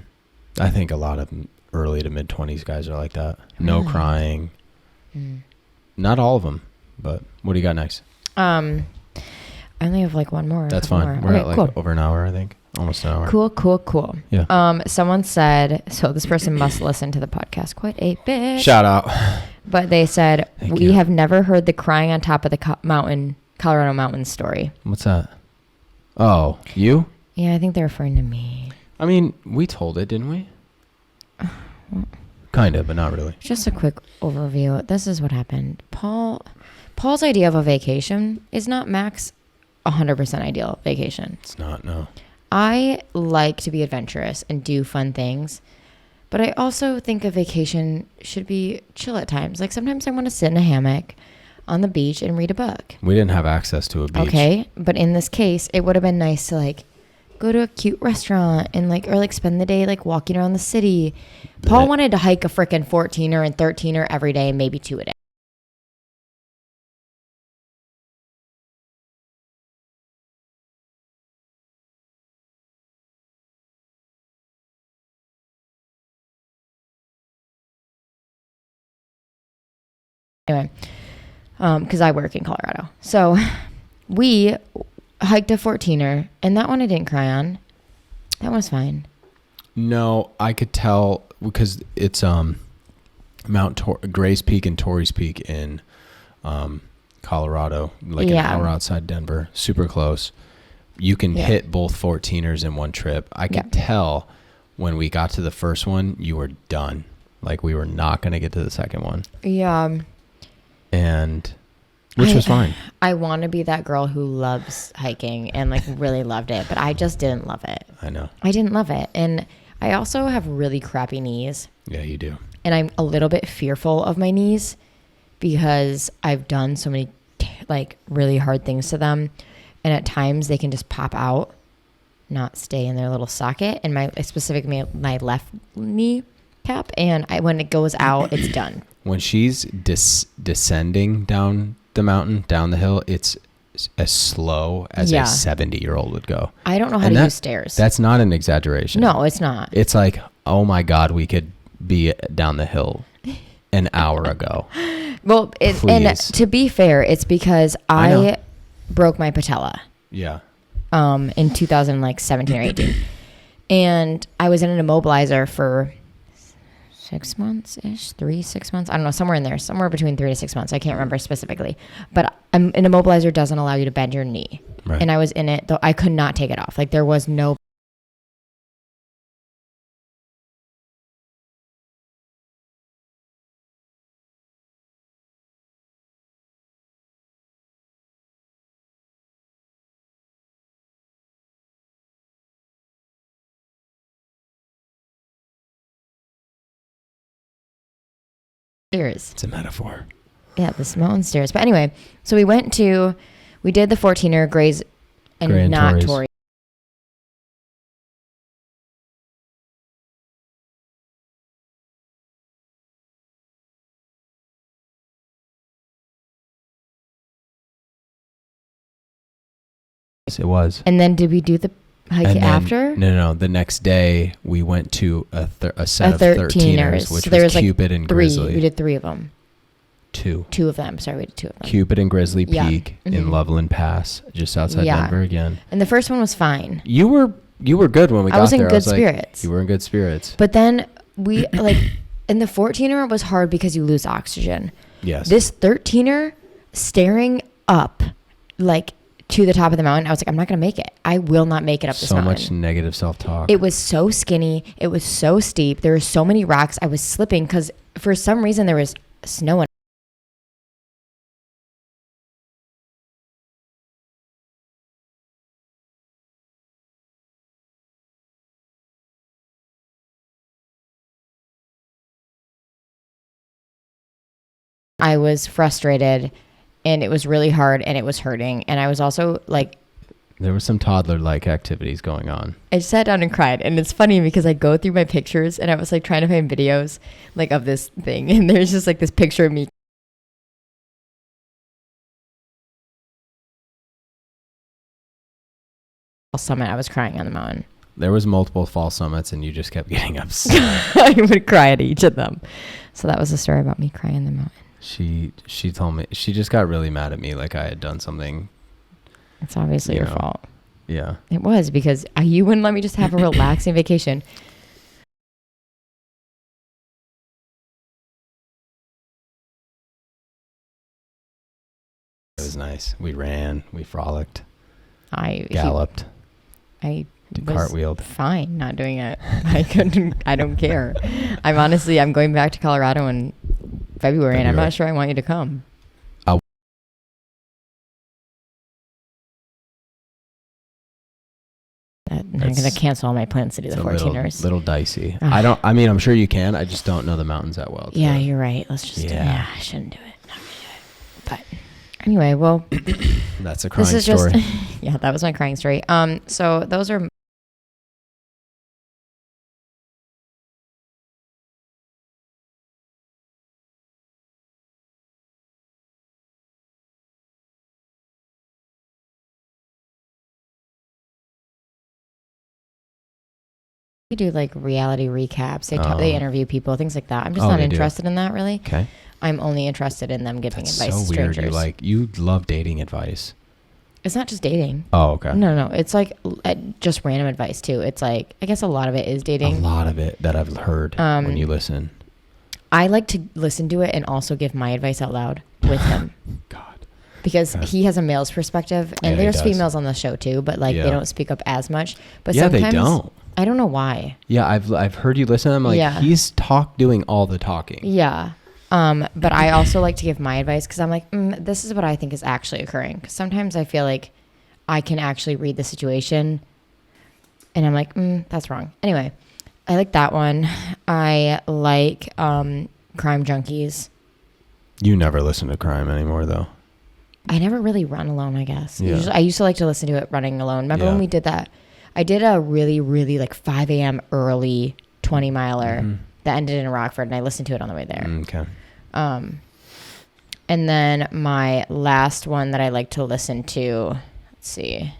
I think a lot of early to mid-20s guys are like that. Really? No crying. Not all of them, but what do you got next? I only have like one more. That's fine. We're at like over an hour, I think. Almost an hour. Cool. Yeah. Someone said, so this person must listen to the podcast quite a bit. Shout out. But they said, we have never heard the crying on top of the Colorado mountain story. What's that? Oh, you? Yeah, I think they're referring to me. I mean, we told it, didn't we? Kind of, but not really. Just a quick overview. This is what happened. Paul's idea of a vacation is not Mac's 100% ideal vacation. It's not, no. I like to be adventurous and do fun things, but I also think a vacation should be chill at times. Like sometimes I want to sit in a hammock on the beach and read a book. We didn't have access to a beach. Okay, but in this case, it would have been nice to like go to a cute restaurant and like, or like spend the day like walking around the city. Paul wanted to hike a freaking 14er and 13er every day and maybe 2 a day. Anyway, because I work in Colorado. So we hiked a 14er, and that one I didn't cry on. That one was fine. No, I could tell because it's Grace Peak and Torrey's Peak in Colorado, like an hour outside Denver, super close. You can hit both 14ers in one trip. I could tell when we got to the first one, you were done. Like we were not going to get to the second one. Yeah. And which was fine. I want to be that girl who loves hiking and like really loved it, but I just didn't love it. I know. I didn't love it. And I also have really crappy knees. Yeah, you do. And I'm a little bit fearful of my knees because I've done so many like really hard things to them. And at times they can just pop out, not stay in their little socket. And specifically my left knee cap. And when it goes out, it's done. When she's descending down the mountain, down the hill, it's as slow as a 70-year-old would go. I don't know how to use stairs. That's not an exaggeration. No, it's not. It's like, oh my God, we could be down the hill an hour ago. Well, and to be fair, it's because I broke my patella. Yeah. In 2017 or 18. And I was in an immobilizer for 6 months-ish, 6 months. I don't know, somewhere in there, somewhere between 3 to 6 months. I can't remember specifically. But an immobilizer doesn't allow you to bend your knee. Right. And I was in it, though I could not take it off. Like there was no. Stairs. It's a metaphor. Yeah, the mountain stairs. But anyway, so we did the 14er, Gray's, and Gray not Torrey. Yes, it was. And then did we do the hike after? No. The next day we went to a set of 13ers, which was Cupid and Grizzly. We did 3 of them. Two of them. Sorry, we did 2 of them. Cupid and Grizzly Peak in Loveland Pass, just outside Denver again. And the first one was fine. You were good when we got there. I was in good spirits. You were in good spirits. But then we in the 14er was hard because you lose oxygen. Yes. This 13er staring up like to the top of the mountain, I was like, I'm not going to make it. I will not make it up this mountain. So much negative self-talk. It was so skinny. It was so steep. There were so many rocks. I was slipping because for some reason there was snow. I was frustrated and it was really hard and it was hurting. And I was also like, there were some toddler-like activities going on. I sat down and cried. And it's funny because I go through my pictures and I was like trying to find videos like of this thing. And there's just like this picture of me. Summit, I was crying on the mountain. There was multiple fall summits and you just kept getting upset. I would cry at each of them. So that was the story about me crying on the mountain. She told me, she just got really mad at me like I had done something. It's obviously your fault. Yeah. It was because you wouldn't let me just have a relaxing vacation. It was nice. We ran, we frolicked. I galloped. I cartwheeled. Fine not doing it. I don't care. I'm going back to Colorado in February. And I'm not sure I want you to come. I'm going to cancel all my plans to do the 14ers. Little dicey. I'm sure you can. I just don't know the mountains that well. Yeah, you're right. Let's just I shouldn't do it. Not gonna do it. But anyway, well, that's a crying story. Yeah, that was my crying story. So those are. We do like reality recaps. They interview people, things like that. I'm just not interested in that really. Okay. I'm only interested in them giving advice to weird. strangers. You love dating advice. It's not just dating. Oh, okay. No. It's like just random advice too. It's like, I guess a lot of it is dating. A lot of it that I've heard when you listen. I like to listen to it and also give my advice out loud with him. God. Because he has a male's perspective, and there's females on the show too, but like they don't speak up as much. But sometimes they don't. I don't know why. Yeah, I've heard you listen. I'm like, he's doing all the talking. Yeah. But I also like to give my advice because I'm like, this is what I think is actually occurring. Because sometimes I feel like I can actually read the situation, and I'm like, that's wrong. Anyway, I like that one. I like Crime Junkies. You never listen to crime anymore, though. I never really run alone, I guess. Yeah. I used to like to listen to it running alone. Remember when we did that? I did a really, really like 5 a.m. early 20 miler that ended in Rockford, and I listened to it on the way there. Okay. And then my last one that I like to listen to, let's see.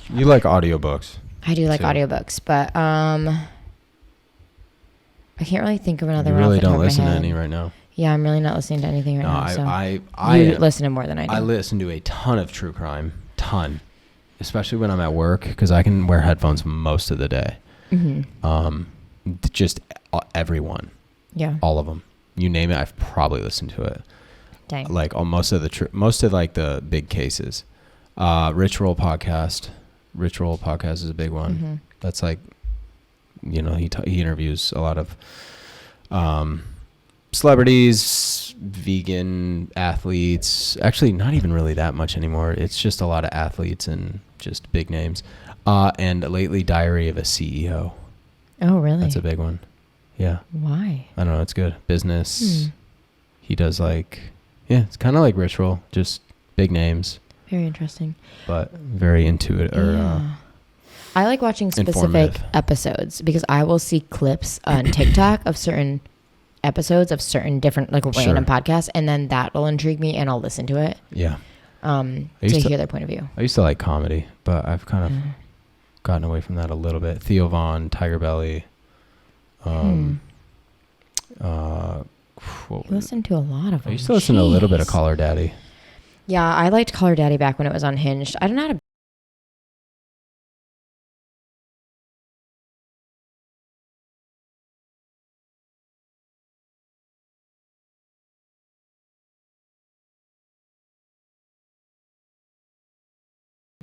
You like audiobooks. I do like audiobooks, but I can't really think of another one. You really don't listen to any right now. Yeah, I'm really not listening to anything right now. So I listen to more than I do. I listen to a ton of true crime, especially when I'm at work because I can wear headphones most of the day. Just everyone. Yeah. All of them. You name it, I've probably listened to it. Dang. Like most of like the big cases. Rich Roll podcast. Rich Roll podcast is a big one. That's like, he interviews a lot of celebrities, vegan athletes. Actually, not even really that much anymore. It's just a lot of athletes and just big names. And lately, Diary of a CEO. Oh, really? That's a big one. Yeah. Why? I don't know. It's good. Business. He does it's kind of like Rich Roll, just big names. Very interesting. But very intuitive. I like watching specific episodes because I will see clips on TikTok of certain episodes of certain different random podcasts, and then that will intrigue me and I'll listen to it. Yeah. To hear their point of view. I used to like comedy, but I've kind of gotten away from that a little bit. Theo Von, Tiger Belly. You listen to a lot of them. I used to listen to a little bit of Call Her Daddy. Yeah, I liked Call Her Daddy back when it was unhinged. I don't know how to.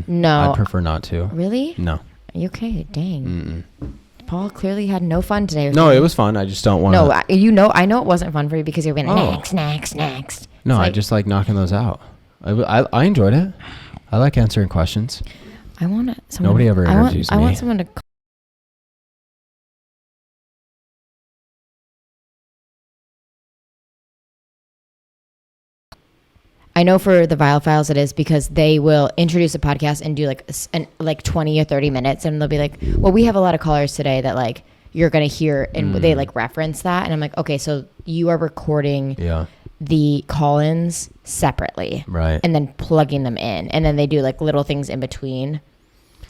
No. I prefer not to. Really? No. Are you okay? Dang. Paul clearly had no fun today. No, it was fun. I just don't want to. No, I know it wasn't fun for you because you're being next. No, I just like knocking those out. I enjoyed it. I like answering questions. I want to. Nobody ever interviews me. I want someone to. I know for the Viall Files it is because they will introduce a podcast and do like 20 or 30 minutes, and they'll be like, well, we have a lot of callers today that like you're going to hear, and they like reference that. And I'm like, okay, so you are recording the call-ins separately. Right. And then plugging them in. And then they do like little things in between.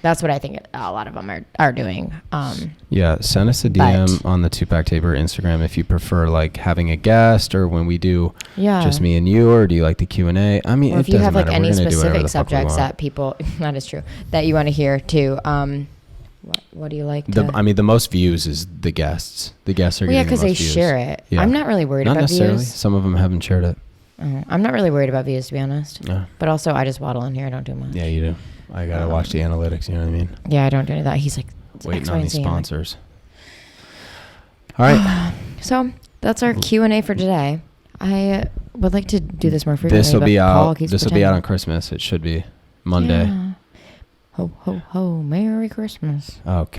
That's what I think a lot of them are doing. Send us a DM on the Two-Pack Taper Instagram if you prefer like having a guest or when we do just me and you, or do you like the Q&A? I mean, or if you have like any specific subjects that people, that is true, that you want to hear too. What do you like? The most views is the guests. The guests are getting the most views. Because they share it. Yeah. I'm not really worried about views. Not necessarily. Some of them haven't shared it. I'm not really worried about views, to be honest. No. But also, I just waddle in here. I don't do much. Yeah, you do. I gotta watch the analytics. You know what I mean? Yeah, I don't do any of that. He's like waiting on these sponsors. All right. So that's our Q&A for today. I would like to do this more frequently. This will be out. This will be out on Christmas. It should be Monday. Yeah. Ho ho ho! Merry Christmas. Okay.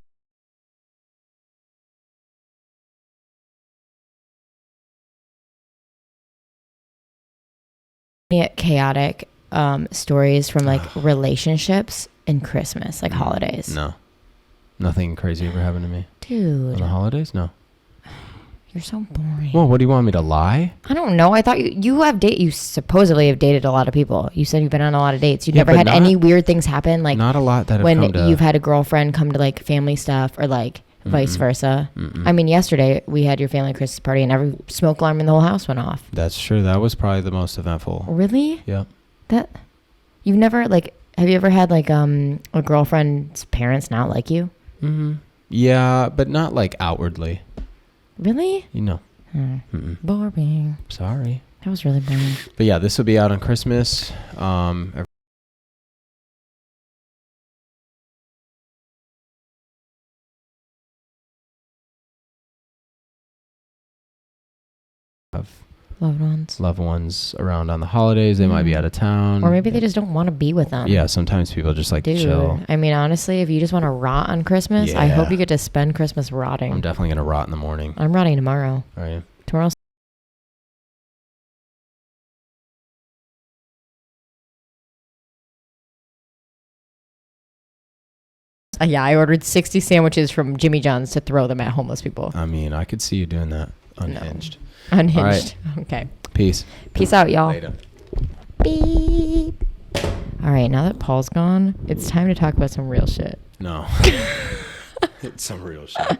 Chaotic stories from like relationships and Christmas, like holidays. No, nothing crazy ever happened to me, dude. On the holidays, no. You're so boring. Well, what do you want me to lie? I don't know. I thought you supposedly have dated a lot of people. You said you've been on a lot of dates. You've never had any weird things happen, like not a lot that have when you've had a girlfriend come to like family stuff, or like vice versa. I mean, yesterday we had your family Christmas party and every smoke alarm in the whole house went off. That's true. That was probably the most eventful. Really? Yeah. That you've never like. Have you ever had like a girlfriend's parents not like you? Yeah, but not like outwardly. Really? You know. Boring. Sorry. That was really boring. But yeah, this will be out on Christmas. Loved ones around on the holidays. They might be out of town, or maybe they just don't want to be with them. Yeah, sometimes people just like to chill. I mean, honestly, if you just want to rot on Christmas, I hope you get to spend Christmas rotting. I'm definitely gonna rot in the morning. I'm rotting tomorrow. Are you? Tomorrow's yeah, I ordered 60 sandwiches from Jimmy John's to throw them at homeless people. I mean, I could see you doing that. Unhinged. No. Unhinged. All right. Okay. Peace. Peace out, y'all. Later. Beep. All right, now that Paul's gone, it's time to talk about some real shit. No. It's some real shit.